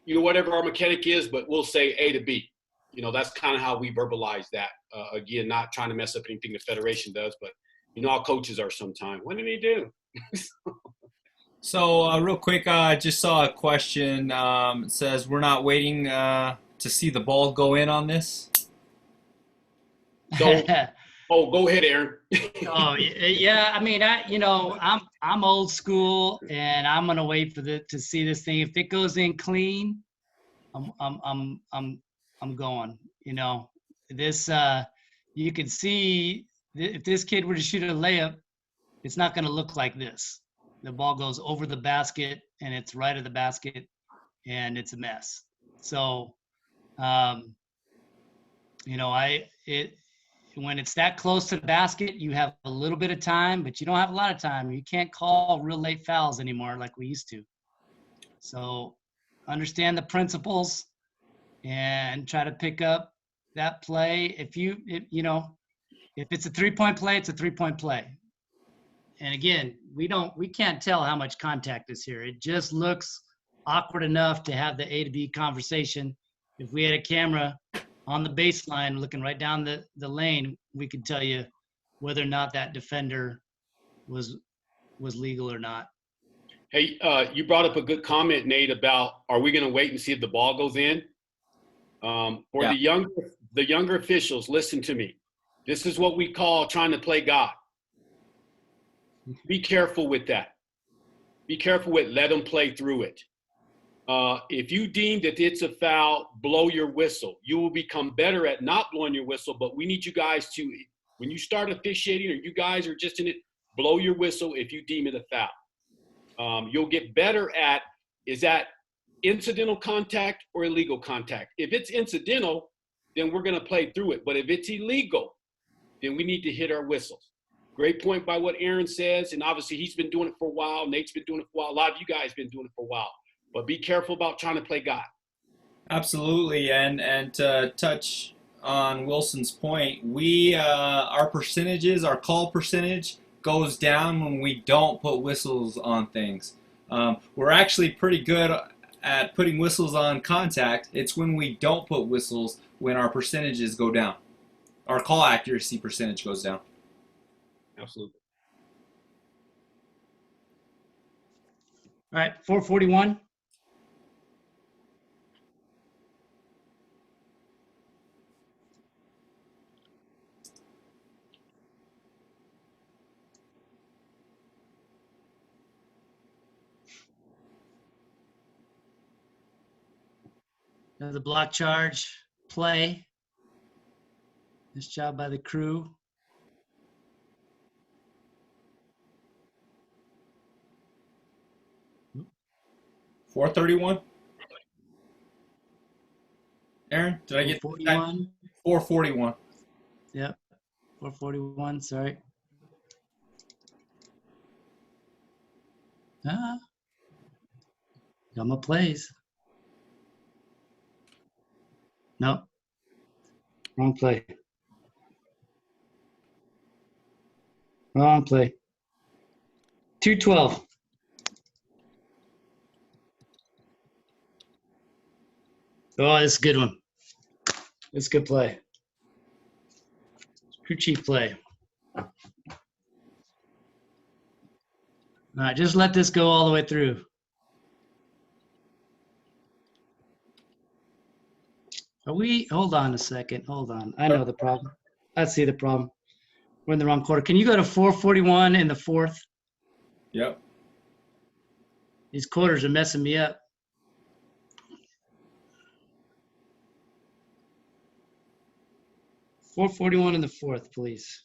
whatever our mechanic is, but we'll say A to B. That's kind of how we verbalize that. Again, not trying to mess up anything the Federation does, but how coaches are sometimes. What did he do?
So real quick, I just saw a question. It says we're not waiting to see the ball go in on this.
So, go ahead, Aaron.
Oh yeah, I mean, I'm old school, and I'm gonna wait to see this thing. If it goes in clean, I'm going. This you can see if this kid were to shoot a layup, it's not gonna look like this. The ball goes over the basket, and it's right of the basket, and it's a mess. So, when it's that close to the basket, you have a little bit of time, but you don't have a lot of time. You can't call real late fouls anymore like we used to. So understand the principles and try to pick up that play. If it's a 3-point play, it's a 3-point play. And again, we can't tell how much contact is here. It just looks awkward enough to have the A to B conversation. If we had a camera on the baseline looking right down the lane, we could tell you whether or not that defender was legal or not.
Hey, you brought up a good comment, Nate, about are we going to wait and see if the ball goes in? The younger officials, listen to me. This is what we call trying to play God. Be careful with that. Be careful with let them play through it. If you deem that it's a foul, blow your whistle. You will become better at not blowing your whistle, but we need you guys to, when you start officiating or you guys are just in it, blow your whistle if you deem it a foul. You'll get better at, is that incidental contact or illegal contact? If it's incidental, then we're going to play through it. But if it's illegal, then we need to hit our whistles. Great point by what Aaron says, and obviously he's been doing it for a while. Nate's been doing it for a while. A lot of you guys been doing it for a while. But be careful about trying to play God.
Absolutely, and to touch on Wilson's point, our percentages, our call percentage goes down when we don't put whistles on things. We're actually pretty good at putting whistles on contact. It's when we don't put whistles when our percentages go down. Our call accuracy percentage goes down.
Absolutely.
All right, 441. Another block charge play. Nice job by the crew.
.431. Aaron, did I get
41.
441?
Yep. 441. Sorry. Got my plays. Nope. Wrong play. Wrong play. 212. Oh, this is a good one. It's a good play. Crew chief play. All right, just let this go all the way through. Hold on a second. Hold on. I know the problem. I see the problem. We're in the wrong quarter. Can you go to 441 in the fourth?
Yep.
These quarters are messing me up. .441 in the fourth, please.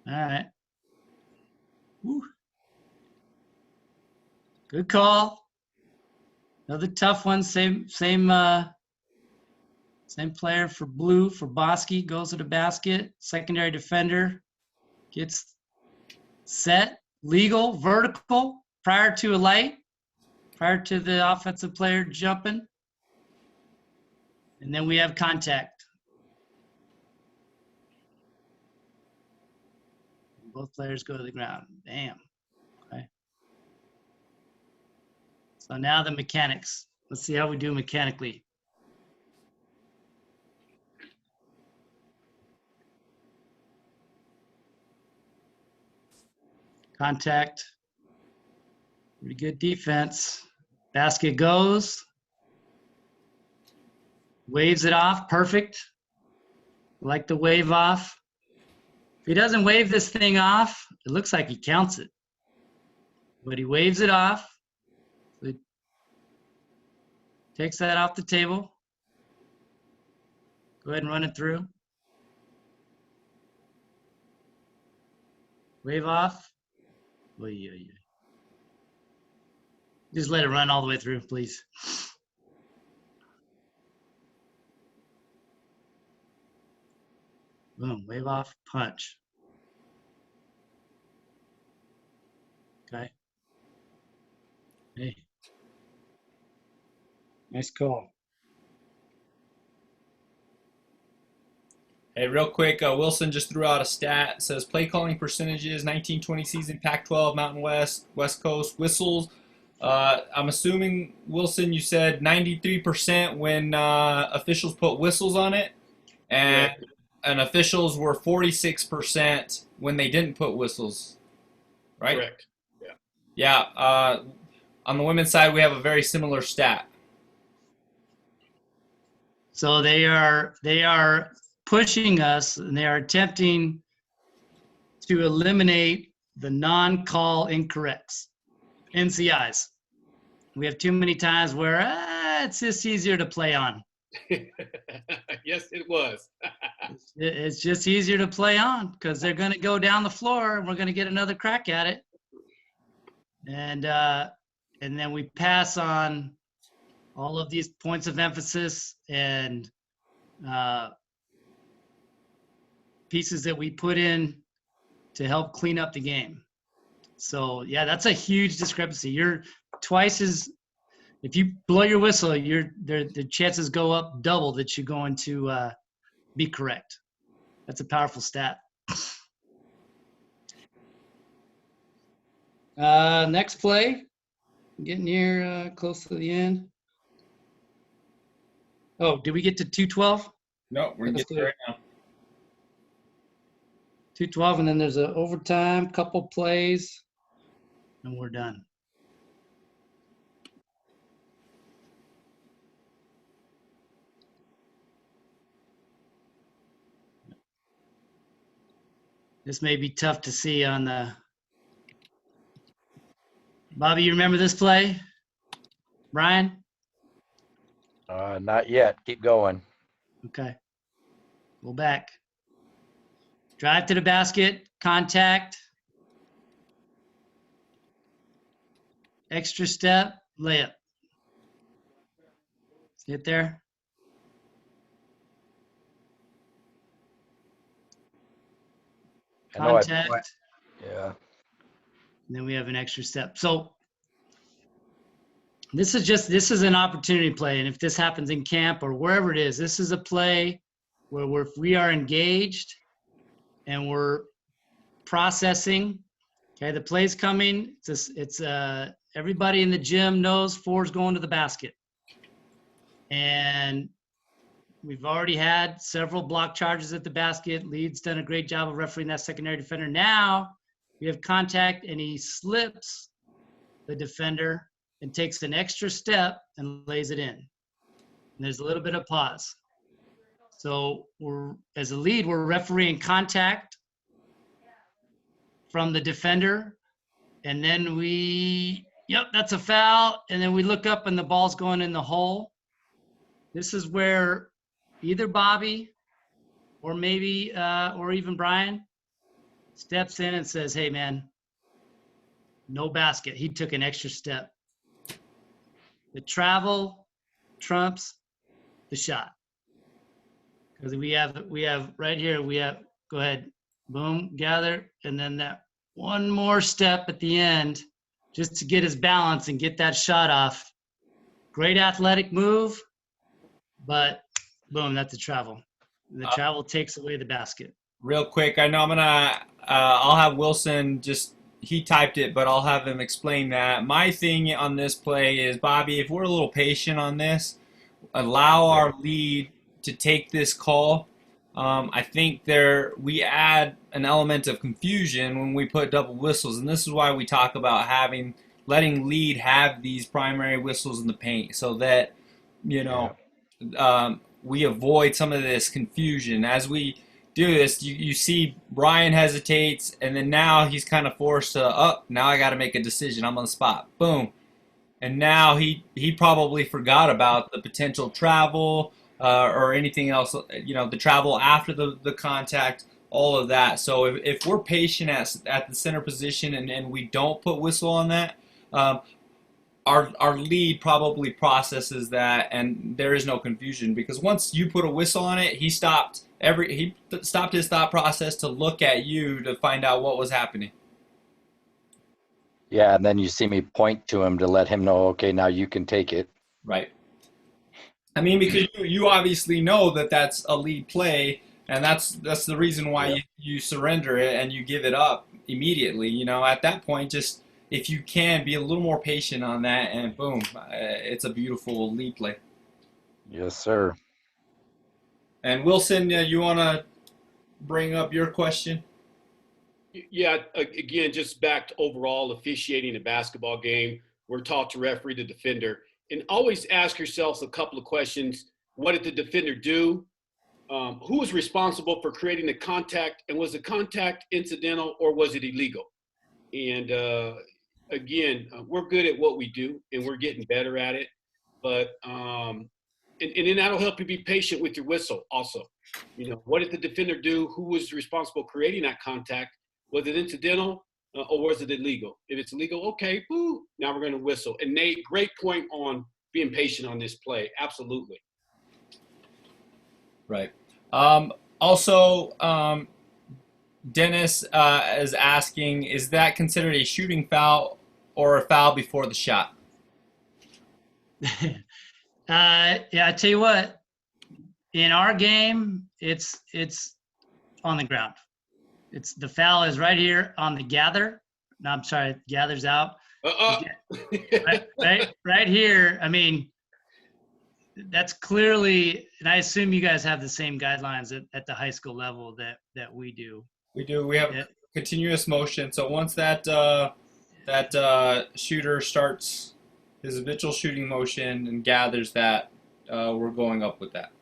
All right. Woo. Good call. Another tough one. Same player for blue for Bosky. Goes to the basket. Secondary defender gets set. Legal vertical prior to a light. Prior to the offensive player jumping. And then we have contact. Both players go to the ground. Damn. Okay. So now the mechanics. Let's see how we do mechanically. Contact. Pretty good defense. Basket goes. Waves it off. Perfect. Like the wave off. If he doesn't wave this thing off, it looks like he counts it. But he waves it off. It takes that off the table. Go ahead and run it through. Wave off. Just let it run all the way through, please. Boom, wave off, punch. Okay. Hey. Nice call.
Hey, real quick, Wilson just threw out a stat. It says play calling percentages, 1920 season, Pac-12, Mountain West, West Coast, whistles. I'm assuming, Wilson, you said 93% when officials put whistles on it, and officials were 46% when they didn't put whistles, right?
Correct.
Yeah. On the women's side, we have a very similar stat.
So they are pushing us, and they are attempting to eliminate the non-call incorrects, NCIs. We have too many times where it's just easier to play on.
Yes, it was.
It's just easier to play on because they're going to go down the floor, and we're going to get another crack at it. And then we pass on all of these points of emphasis and pieces that we put in to help clean up the game. So yeah, that's a huge discrepancy. You're twice as, if you blow your whistle, the chances go up double that you're going to be correct. That's a powerful stat. Next play, getting here close to the end. Oh, did we get to 212?
No, we're getting there right now.
2:12, and then there's an overtime, couple plays, and we're done. This may be tough to see on the. Bobby, you remember this play? Brian?
Not yet. Keep going.
Okay. Go back. Drive to the basket, contact. Extra step, layup. See it there?
I know I-
Contact.
Yeah.
And then we have an extra step. So this is an opportunity play. And if this happens in camp or wherever it is, this is a play where we are engaged and we're processing. Okay, the play's coming. It's everybody in the gym knows 4's going to the basket. And we've already had several block charges at the basket. Lead's done a great job of refereeing that secondary defender. Now we have contact and he slips the defender and takes an extra step and lays it in. And there's a little bit of pause. So as a lead, we're refereeing contact from the defender. And then that's a foul. And then we look up and the ball's going in the hole. This is where either Bobby or maybe, or even Brian steps in and says, hey man, no basket. He took an extra step. The travel trumps the shot. Because we have right here, go ahead, boom, gather, and then that one more step at the end just to get his balance and get that shot off. Great athletic move, but boom, that's a travel. And the travel takes away the basket.
Real quick, I know I'll have Wilson he typed it, but I'll have him explain that. My thing on this play is, Bobby, if we're a little patient on this, allow our lead to take this call. I think we add an element of confusion when we put double whistles, and this is why we talk about letting lead have these primary whistles in the paint, so that we avoid some of this confusion. As we do this, you see Brian hesitates, and then now he's kind of forced to, now I got to make a decision. I'm on the spot. Boom. And now he probably forgot about the potential travel or anything else, the travel after the contact, all of that. So if we're patient at the center position and we don't put whistle on that, our lead probably processes that, and there is no confusion, because once you put a whistle on it, he stopped his thought process to look at you to find out what was happening.
Yeah, and then you see me point to him to let him know, okay, now you can take it.
Right. I mean, because you obviously know that that's a lead play, and that's the reason why you surrender it and you give it up immediately. At that point, just if you can be a little more patient on that, and boom, it's a beautiful lead play.
Yes, sir.
And Wilson, you want to bring up your question?
Yeah, again, just back to overall officiating a basketball game. We're taught to referee the defender. And always ask yourselves a couple of questions. What did the defender do? Who was responsible for creating the contact? And was the contact incidental or was it illegal? And again, we're good at what we do and we're getting better at it. But and then that'll help you be patient with your whistle also. What did the defender do? Who was responsible for creating that contact? Was it incidental or was it illegal? If it's illegal, okay, boo, now we're going to whistle. And Nate, great point on being patient on this play. Absolutely.
Right. Also, Dennis is asking, is that considered a shooting foul or a foul before the shot?
I tell you what, in our game, it's on the ground. The foul is right here on the gather. No, I'm sorry, gathers out. Right here. I mean, that's clearly, and I assume you guys have the same guidelines at the high school level that we do.
We do. We have
Yeah.
continuous motion. So once that shooter starts his habitual shooting motion and gathers that, we're going up with that.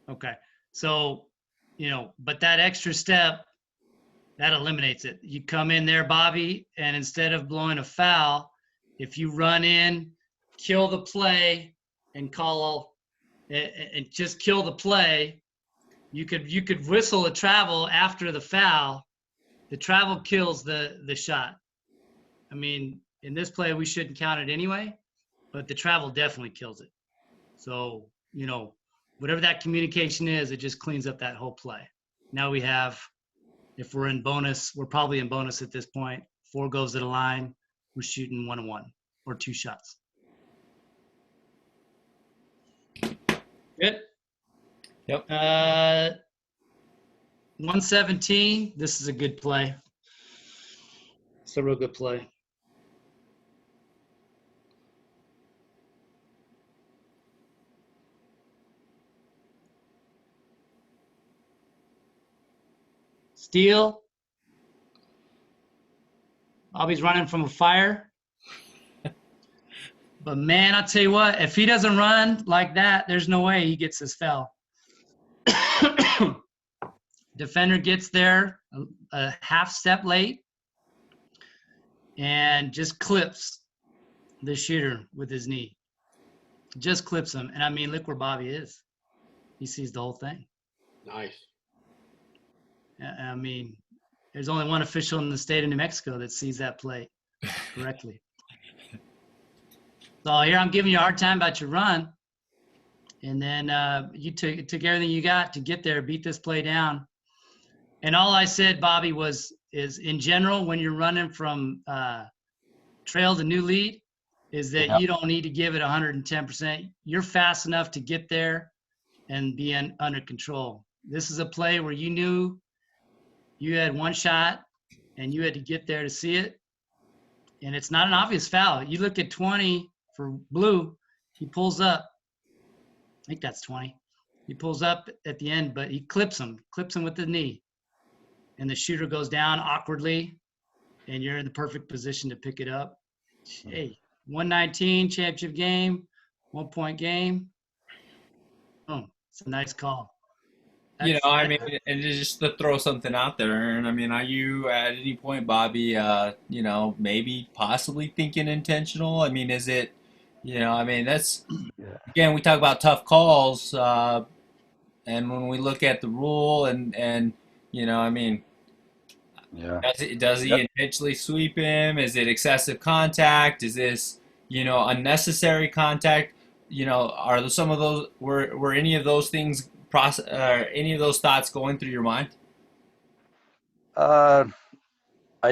Okay. So, but that extra step, that eliminates it. You come in there, Bobby, and instead of blowing a foul, if you run in, kill the play, and just kill the play, you could whistle a travel after the foul. The travel kills the shot. I mean, in this play, we shouldn't count it anyway, but the travel definitely kills it. So, whatever that communication is, it just cleans up that whole play. Now we have, if we're in bonus, we're probably in bonus at this point. 4 goes to the line. We're shooting 1-1 or 2 shots. Good.
Yep.
117. This is a good play. It's a real good play. Steal. Bobby's running from a fire. But man, I'll tell you what, if he doesn't run like that, there's no way he gets his foul. Defender gets there a half step late and just clips the shooter with his knee. Just clips him. And I mean, look where Bobby is. He sees the whole thing.
Nice.
I mean, there's only one official in the state of New Mexico that sees that play correctly. So here I'm giving you a hard time about your run. And then you took everything you got to get there, beat this play down. And all I said, Bobby, is in general, when you're running from trail to new lead, is that you don't need to give it 110%. You're fast enough to get there and be under control. This is a play where you knew you had one shot and you had to get there to see it. And it's not an obvious foul. You look at 20 for Blue, he pulls up. I think that's 20. He pulls up at the end, but he clips him with the knee. And the shooter goes down awkwardly, and you're in the perfect position to pick it up. Hey, 119 championship game, 1-point game. Oh, it's a nice call.
I mean, and just to throw something out there, and I mean, are you at any point, Bobby, maybe possibly thinking intentional? I mean, is it, I mean, that's, again, we talk about tough calls, and when we look at the rule and I mean, does he intentionally sweep him? Is it excessive contact? Is this, unnecessary contact? Are some of those, were any of those things any of those thoughts going through your mind?
I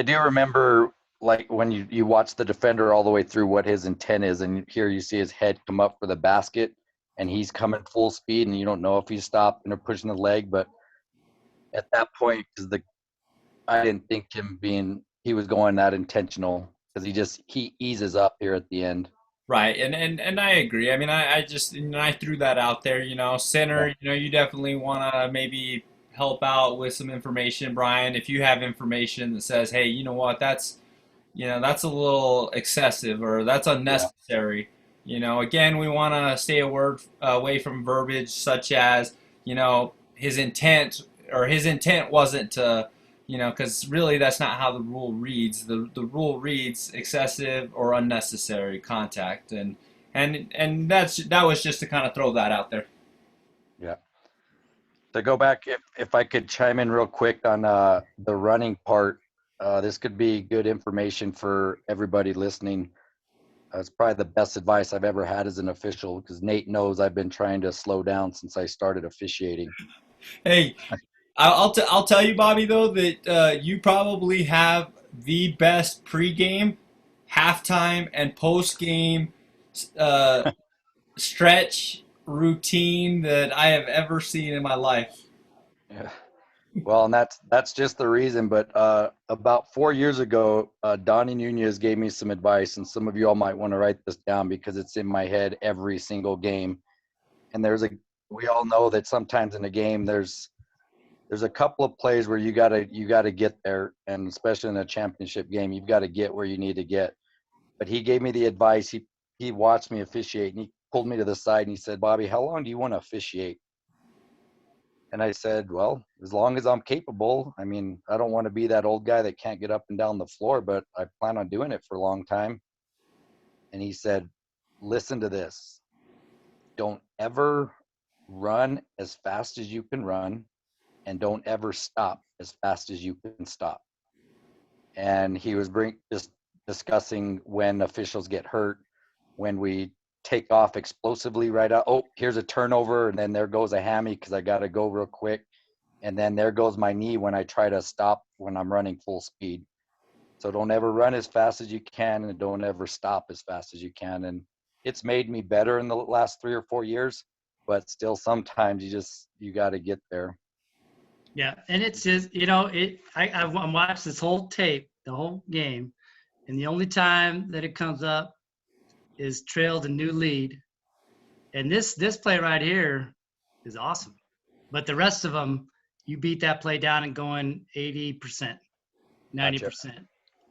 do remember, like, when you watch the defender all the way through, what his intent is, and here you see his head come up for the basket, and he's coming full speed, and you don't know if he's stopping or pushing the leg. But at that point, I didn't think he was going that intentional, because he eases up here at the end.
Right, and I agree. I mean, I just, I threw that out there. Center, you definitely want to maybe help out with some information, Brian. If you have information that says, hey, you know what, that's a little excessive or that's unnecessary. Again, we want to stay away from verbiage such as, his intent wasn't to, because really that's not how the rule reads. The rule reads excessive or unnecessary contact, and that was just to kind of throw that out there.
Yeah. To go back, if I could chime in real quick on the running part, this could be good information for everybody listening. It's probably the best advice I've ever had as an official, because Nate knows I've been trying to slow down since I started officiating.
Hey, I'll tell you, Bobby, though, that you probably have the best pregame, halftime, and postgame stretch routine that I have ever seen in my life.
Yeah. Well, and that's just the reason. But about 4 years ago, Donnie Nunez gave me some advice, and some of you all might want to write this down because it's in my head every single game. And there's we all know that sometimes in a game there's a couple of plays where you gotta get there, and especially in a championship game, you've got to get where you need to get. But he gave me the advice. He watched me officiate, and he pulled me to the side and he said, "Bobby, how long do you want to officiate?" And I said, "Well, as long as I'm capable. I mean, I don't want to be that old guy that can't get up and down the floor, but I plan on doing it for a long time." And he said, "Listen to this. Don't ever run as fast as you can run, and don't ever stop as fast as you can stop." And he was just discussing when officials get hurt, when we take off explosively right out. Oh, here's a turnover, and then there goes a hammy because I got to go real quick. And then there goes my knee when I try to stop when I'm running full speed. So don't ever run as fast as you can, and don't ever stop as fast as you can. And it's made me better in the last 3 or 4 years, but still sometimes you got to get there.
Yeah, and it's just, you know, I watched this whole tape, the whole game, and the only time that it comes up is trailed a new lead. And this play right here is awesome. But the rest of them, you beat that play down and going 80%, 90%.
Gotcha.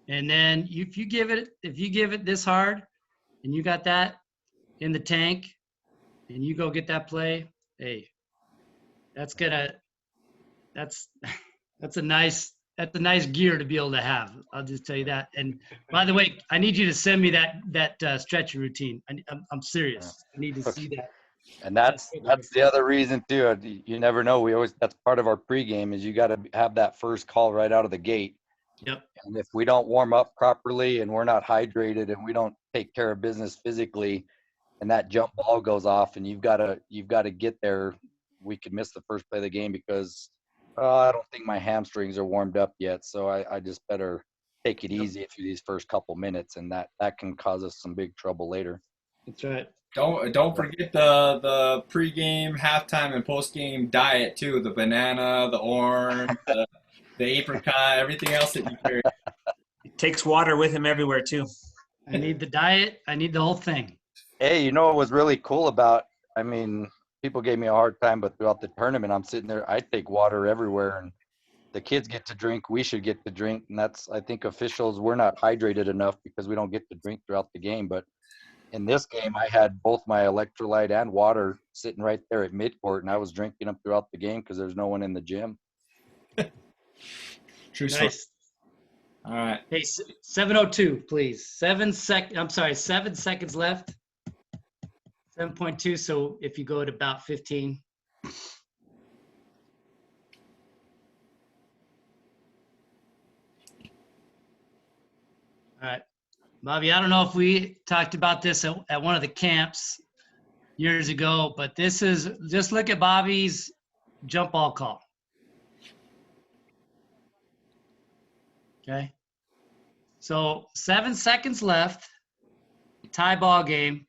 And then if you give it this hard and you got that in the tank and you go get that play, hey, that's a nice gear to be able to have. I'll just tell you that. And by the way, I need you to send me that stretch routine. I'm serious. I need to see that.
And that's the other reason too. You never know. That's part of our pregame is you got to have that first call right out of the gate.
Yep.
And if we don't warm up properly and we're not hydrated and we don't take care of business physically, and that jump ball goes off and you've got to get there, we could miss the first play of the game because I don't think my hamstrings are warmed up yet. So I just better take it easy through these first couple minutes, and that can cause us some big trouble later.
That's right.
Don't forget the pregame, halftime, and postgame diet too. The banana, the orange, the apricot, everything else that you carry.
He takes water with him everywhere too.
I need the diet. I need the whole thing.
Hey, you know what was really cool about, I mean, people gave me a hard time, but throughout the tournament, I'm sitting there, I take water everywhere, and the kids get to drink, we should get to drink. And I think officials, we're not hydrated enough because we don't get to drink throughout the game. But in this game, I had both my electrolyte and water sitting right there at midcourt, and I was drinking them throughout the game because there's no one in the gym.
True story.
Nice.
All right.
Hey, 7:02, please. 7 seconds left. 7.2. So if you go at about 15. All right. Bobby, I don't know if we talked about this at one of the camps years ago, but just look at Bobby's jump ball call. Okay. So 7 seconds left, tie ball game.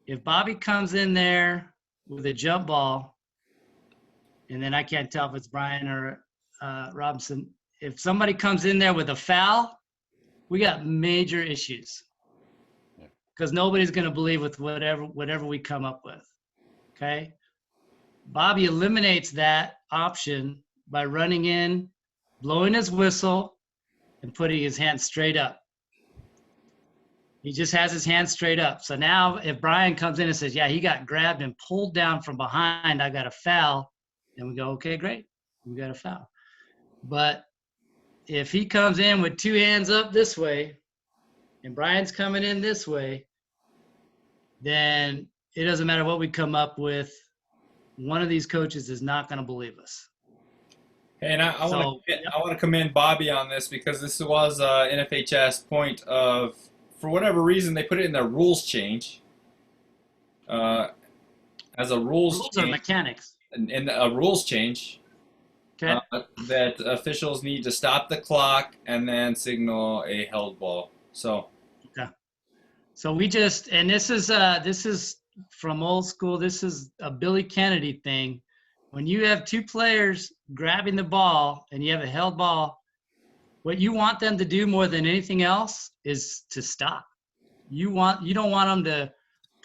If Bobby comes in there with a jump ball, and then I can't tell if it's Brian or Robinson, if somebody comes in there with a foul, we got major issues because nobody's going to believe with whatever we come up with. Okay. Bobby eliminates that option by running in, blowing his whistle, and putting his hand straight up. He just has his hand straight up. So now if Brian comes in and says, yeah, he got grabbed and pulled down from behind, I got a foul, then we go, okay, great. We got a foul. But if he comes in with two hands up this way and Brian's coming in this way, then it doesn't matter what we come up with. One of these coaches is not going to believe us.
Hey, and I want to commend Bobby on this because this was NFHS point of, for whatever reason, they put it in their rules change. As a rules change,
are mechanics.
In a rules change,
okay.
That officials need to stop the clock and then signal a held ball. So.
Okay. So we just, and this is from old school. This is a Billy Kennedy thing. When you have two players grabbing the ball and you have a held ball, what you want them to do more than anything else is to stop. You don't want them to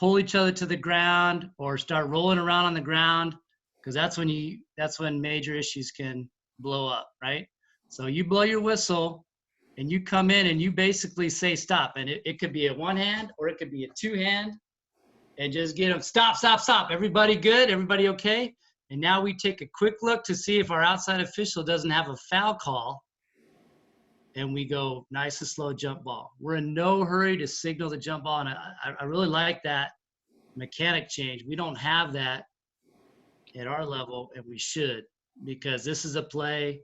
pull each other to the ground or start rolling around on the ground, because that's when major issues can blow up, right? So you blow your whistle and you come in and you basically say stop, and it could be a one hand or it could be a two hand, and just get them stop, stop, stop. Everybody good? Everybody okay? And now we take a quick look to see if our outside official doesn't have a foul call, and we go nice and slow jump ball. We're in no hurry to signal the jump ball, and I really like that mechanic change. We don't have that at our level, and we should, because this is a play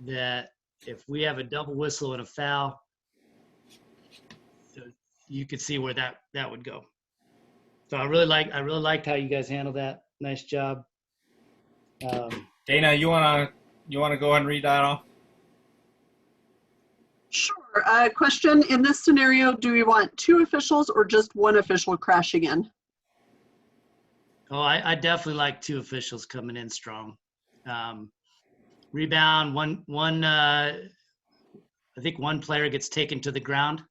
that if we have a double whistle and a foul, you could see where that would go. So I really liked how you guys handled that. Nice job.
Dana, you wanna go ahead and read that off?
Sure. Question, in this scenario, do we want 2 officials or just 1 official crashing in?
Oh, I definitely like 2 officials coming in strong. Rebound, I think one player gets taken to the ground.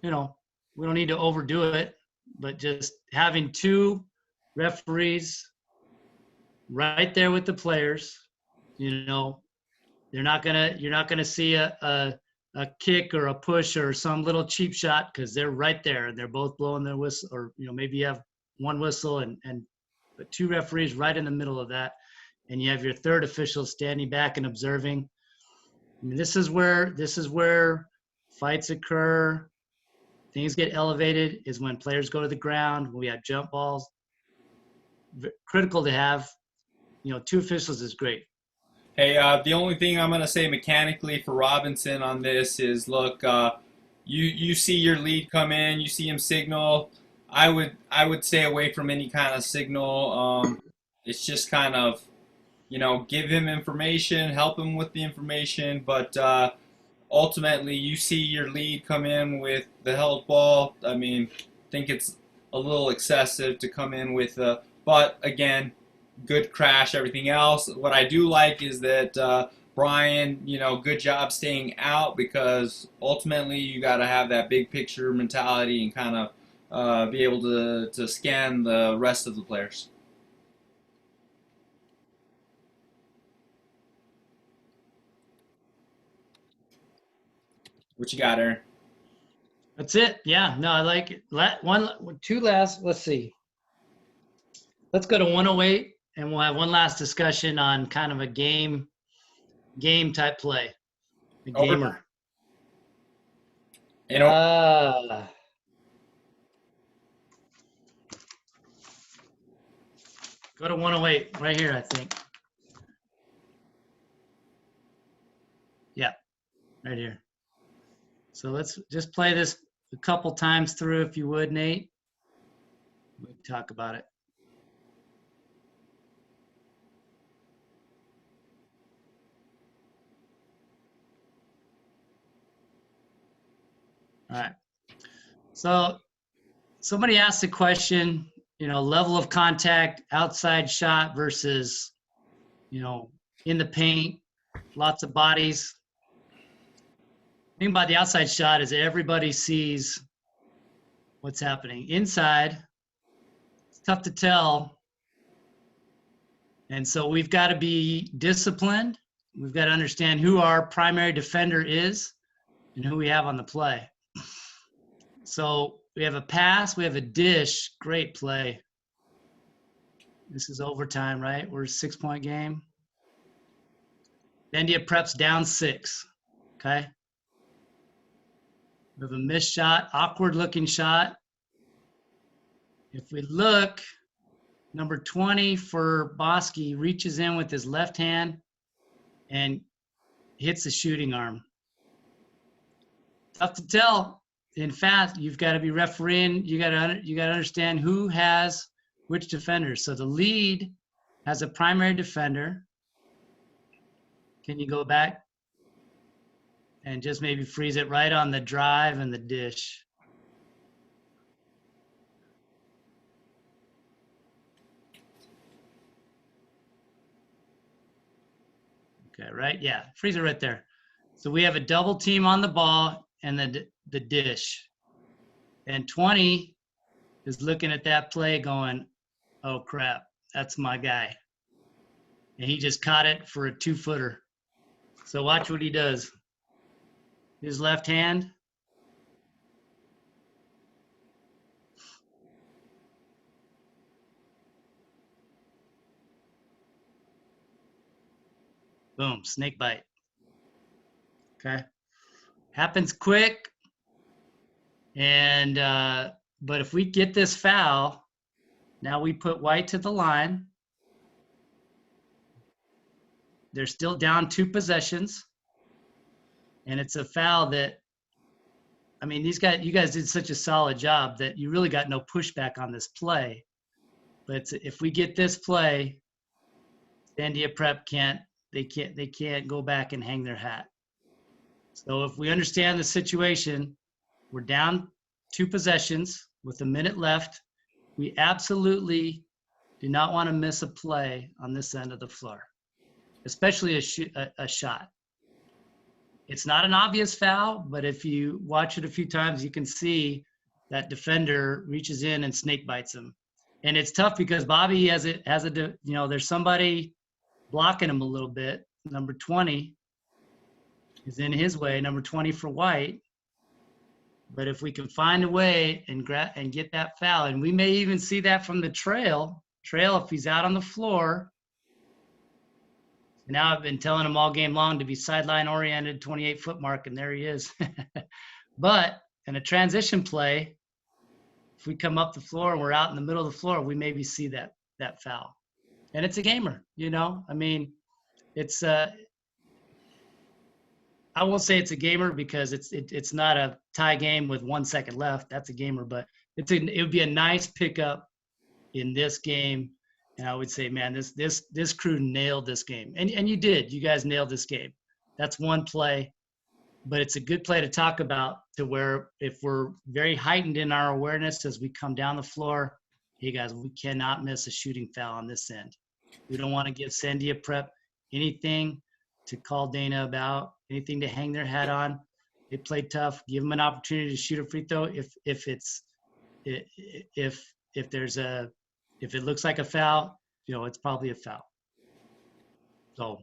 We don't need to overdo it, but just having 2 referees right there with the players, you're not gonna see a kick or a push or some little cheap shot, because they're right there and they're both blowing their whistle, or maybe you have one whistle and but 2 referees right in the middle of that, and you have your third official standing back and observing. I mean, this is where fights occur, things get elevated, is when players go to the ground, when we have jump balls. Critical to have 2 officials is great.
Hey, the only thing I'm going to say mechanically for Robinson on this is, look, you see your lead come in, you see him signal. I would stay away from any kind of signal. It's just kind of, give him information, help him with the information, but ultimately you see your lead come in with the held ball. I mean, I think it's a little excessive to come in with, but again, good crash, everything else. What I do like is that Brian, good job staying out, because ultimately you got to have that big picture mentality and kind of be able to scan the rest of the players. What you got, Aaron?
That's it. Yeah, no, I like it. Two last, let's see. Let's go to 108, and we'll have one last discussion on kind of a game type play. A gamer. Go to 108 right here, I think. Yeah, right here. So let's just play this a couple times through, if you would, Nate. We can talk about it. All right. So somebody asked the question, level of contact, outside shot versus, in the paint, lots of bodies. The thing about the outside shot is everybody sees what's happening. Inside, it's tough to tell. And so we've got to be disciplined. We've got to understand who our primary defender is and who we have on the play. So we have a pass, we have a dish, great play. This is overtime, right? We're a 6-point game. India preps down 6, okay? We have a missed shot, awkward looking shot. If we look, number 20 for Bosky reaches in with his left hand and hits the shooting arm. Tough to tell. In fact, you've got to be refereeing. You got to understand who has which defender. So the lead has a primary defender. Can you go back and just maybe freeze it right on the drive and the dish? Okay, right? Yeah, freeze it right there. So we have a double team on the ball and the dish. And 20 is looking at that play going, oh, crap, that's my guy. And he just caught it for a 2-footer. So watch what he does. His left hand. Boom, snake bite. Okay. Happens quick. And, but if we get this foul, now we put White to the line. They're still down 2 possessions. And it's a foul that, I mean, you guys did such a solid job that you really got no pushback on this play. But if we get this play, Sandia Prep can't go back and hang their hat. So if we understand the situation, we're down 2 possessions with a minute left. We absolutely do not want to miss a play on this end of the floor, especially a shot. It's not an obvious foul, but if you watch it a few times, you can see that defender reaches in and snake bites him. And it's tough because Bobby there's somebody blocking him a little bit. Number 20 is in his way, number 20 for White. But if we can find a way and get that foul, and we may even see that from the trail if he's out on the floor. Now I've been telling him all game long to be sideline oriented, 28-foot mark, and there he is. But in a transition play, if we come up the floor and we're out in the middle of the floor, we maybe see that foul. And it's a gamer, I mean, it's I won't say it's a gamer because it's not a tie game with 1 second left. That's a gamer, but it would be a nice pickup in this game. And I would say, man, this crew nailed this game. And you did. You guys nailed this game. That's one play. But it's a good play to talk about, to where if we're very heightened in our awareness as we come down the floor, hey, guys, we cannot miss a shooting foul on this end. We don't want to give Sandia Prep anything to call Dana about, anything to hang their hat on. They played tough. Give them an opportunity to shoot a free throw if it looks like a foul, it's probably a foul. So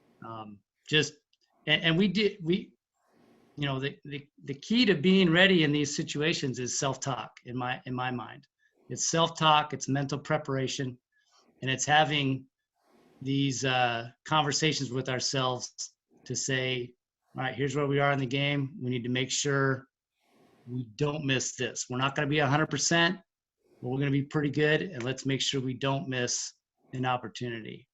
the key to being ready in these situations is self-talk in my mind. It's self-talk, it's mental preparation, and it's having these conversations with ourselves to say, all right, here's where we are in the game. We need to make sure we don't miss this. We're not going to be 100%. But we're going to be pretty good, and let's make sure we don't miss an opportunity.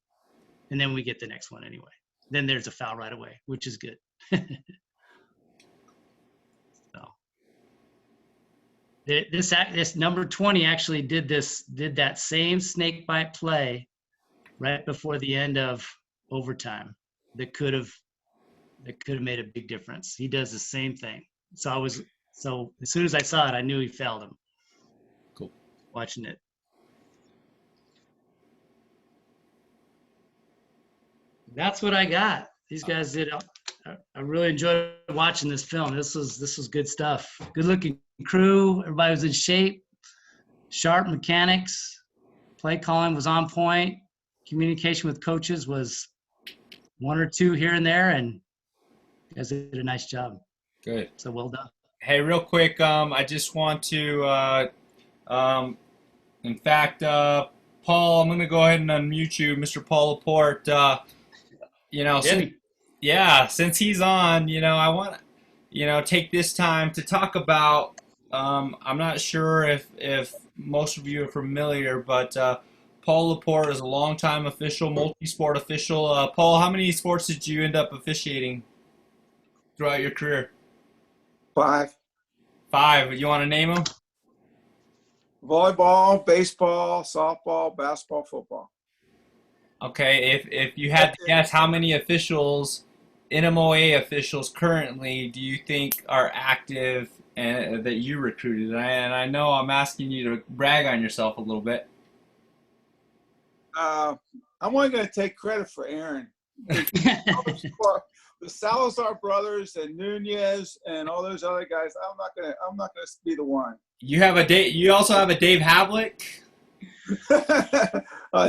And then we get the next one anyway. Then there's a foul right away, which is good. So this number 20 actually did that same snake bite play right before the end of overtime that could have made a big difference. He does the same thing. So as soon as I saw it, I knew he fouled him. Watching it. That's what I got. These guys did. I really enjoyed watching this film. This was good stuff. Good looking crew. Everybody was in shape. Sharp mechanics. Play calling was on point. Communication with coaches was 1 or 2 here and there, and you guys did a nice job.
Good.
So well done.
Hey, real quick, I just want to in fact, Paul, I'm going to go ahead and unmute you, Mr. Paul Laporte. Since he's on, I want to, take this time to talk about, I'm not sure if most of you are familiar, but Paul Laporte is a longtime official, multi-sport official. Paul, how many sports did you end up officiating throughout your career?
5.
5. You want to name them?
Volleyball, baseball, softball, basketball, football.
Okay, if you had to guess how many officials, NMOA officials currently, do you think are active and that you recruited? And I know I'm asking you to brag on yourself a little bit.
I'm only going to take credit for Aaron. the Salazar brothers and Nunez and all those other guys, I'm not gonna be the one.
You have a Dave. You also have a Dave Havlick.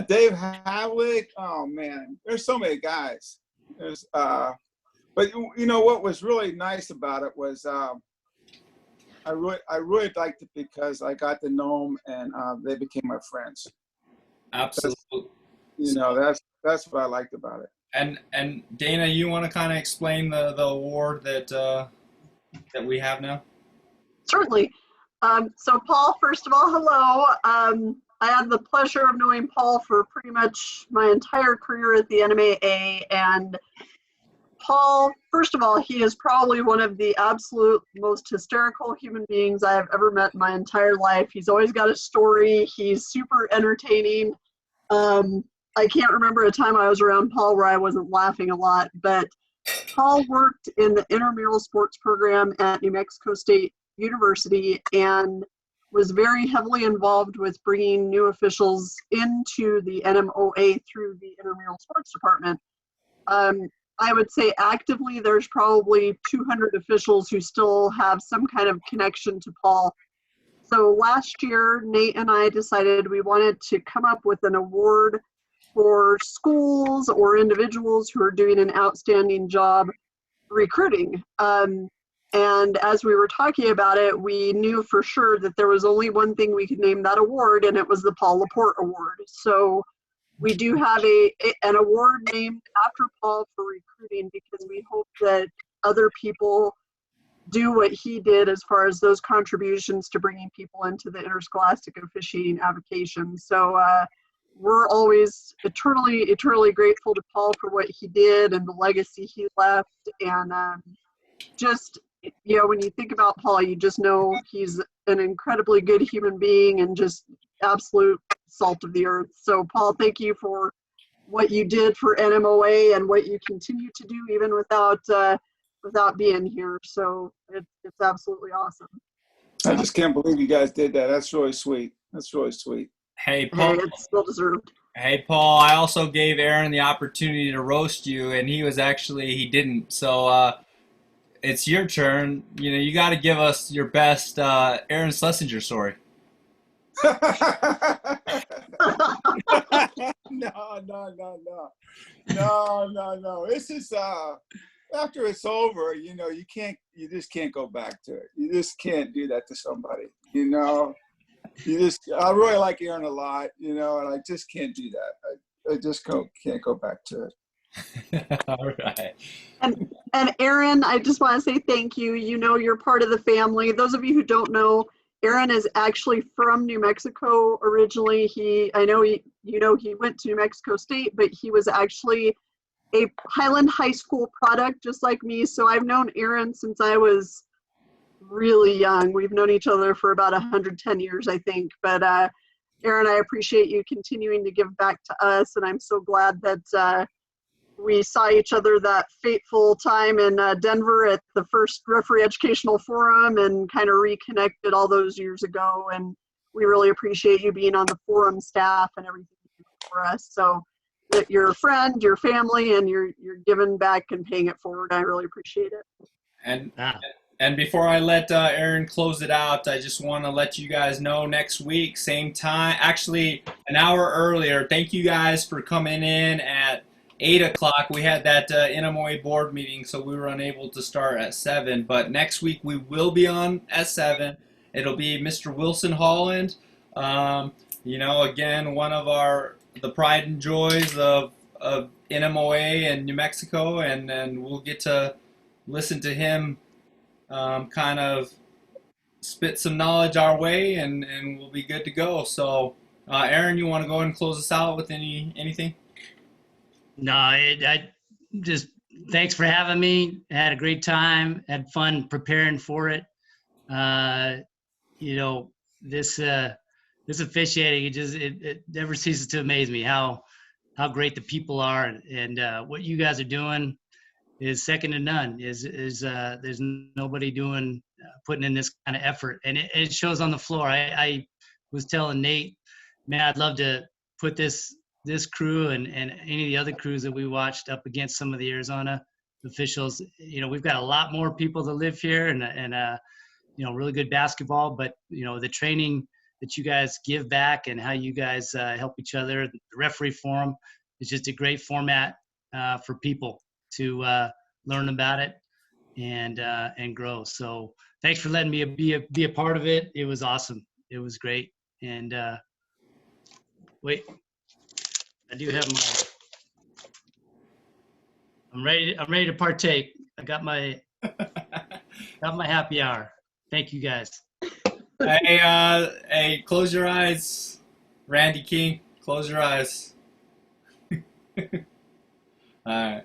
Dave Havlick. Oh man, there's so many guys. There's but you know what was really nice about it was I really liked it because I got to know them and they became my friends.
Absolutely.
You know, that's what I liked about it.
And Dana, you want to kind of explain the award that we have now?
Certainly. So Paul, first of all, hello. I had the pleasure of knowing Paul for pretty much my entire career at the NMAA. And Paul, first of all, he is probably one of the absolute most hysterical human beings I have ever met in my entire life. He's always got a story. He's super entertaining. I can't remember a time I was around Paul where I wasn't laughing a lot, but Paul worked in the intramural sports program at New Mexico State University and was very heavily involved with bringing new officials into the NMOA through the intramural sports department. I would say actively there's probably 200 officials who still have some kind of connection to Paul. So last year, Nate and I decided we wanted to come up with an award for schools or individuals who are doing an outstanding job recruiting. And as we were talking about it, we knew for sure that there was only one thing we could name that award, and it was the Paul Laporte Award. So we do have an award named after Paul for recruiting because we hope that other people do what he did as far as those contributions to bringing people into the interscholastic officiating avocation. So we're always eternally grateful to Paul for what he did and the legacy he left. And just, you know, when you think about Paul, you just know he's an incredibly good human being and just absolute salt of the earth. So Paul, thank you for what you did for NMOA and what you continue to do even without being here. So it's absolutely awesome.
I just can't believe you guys did that. That's really sweet. That's really sweet.
Hey, Paul.
Hey, it's well deserved.
Hey, Paul. I also gave Aaron the opportunity to roast you, and he didn't. So it's your turn. You know, you got to give us your best Aaron Schlessinger story.
No. This is after it's over, you know, you just can't go back to it. You just can't do that to somebody, you know. I really like Aaron a lot, you know, and I just can't do that. I just can't go back to it.
All right.
And Aaron, I just want to say thank you. You know, you're part of the family. Those of you who don't know, Aaron is actually from New Mexico originally. He went to New Mexico State, but he was actually a Highland High School product, just like me. So I've known Aaron since I was really young. We've known each other for about 110 years, I think. But Aaron, I appreciate you continuing to give back to us, and I'm so glad that we saw each other that fateful time in Denver at the first Referee Educational Forum and kind of reconnected all those years ago. And we really appreciate you being on the forum staff and everything you do for us. So that you're a friend, your family, and you're giving back and paying it forward. I really appreciate it.
And before I let Aaron close it out, I just want to let you guys know next week, same time, actually an hour earlier. Thank you guys for coming in at 8 o'clock. We had that NMOA board meeting, so we were unable to start at 7. But next week we will be on at 7. It'll be Mr. Wilson Holland. You know, again, one of the pride and joys of NMOA and New Mexico, and we'll get to listen to him kind of spit some knowledge our way, and we'll be good to go. So, Aaron, you want to go ahead and close us out with anything?
No, I just thanks for having me. I had a great time. Had fun preparing for it. You know, this officiating, it never ceases to amaze me how great the people are, and what you guys are doing is second to none. There's nobody putting in this kind of effort, and it shows on the floor. I was telling Nate, man, I'd love to put this crew and any of the other crews that we watched up against some of the Arizona officials. You know, we've got a lot more people that live here and you know, really good basketball, but you know, the training that you guys give back and how you guys help each other, the referee forum is just a great format for people to learn about it and grow. So thanks for letting me be a part of it. It was awesome. It was great. And wait, I do have I'm ready to partake. I got my happy hour. Thank you guys.
Hey, close your eyes, Randy King. Close your eyes. All right.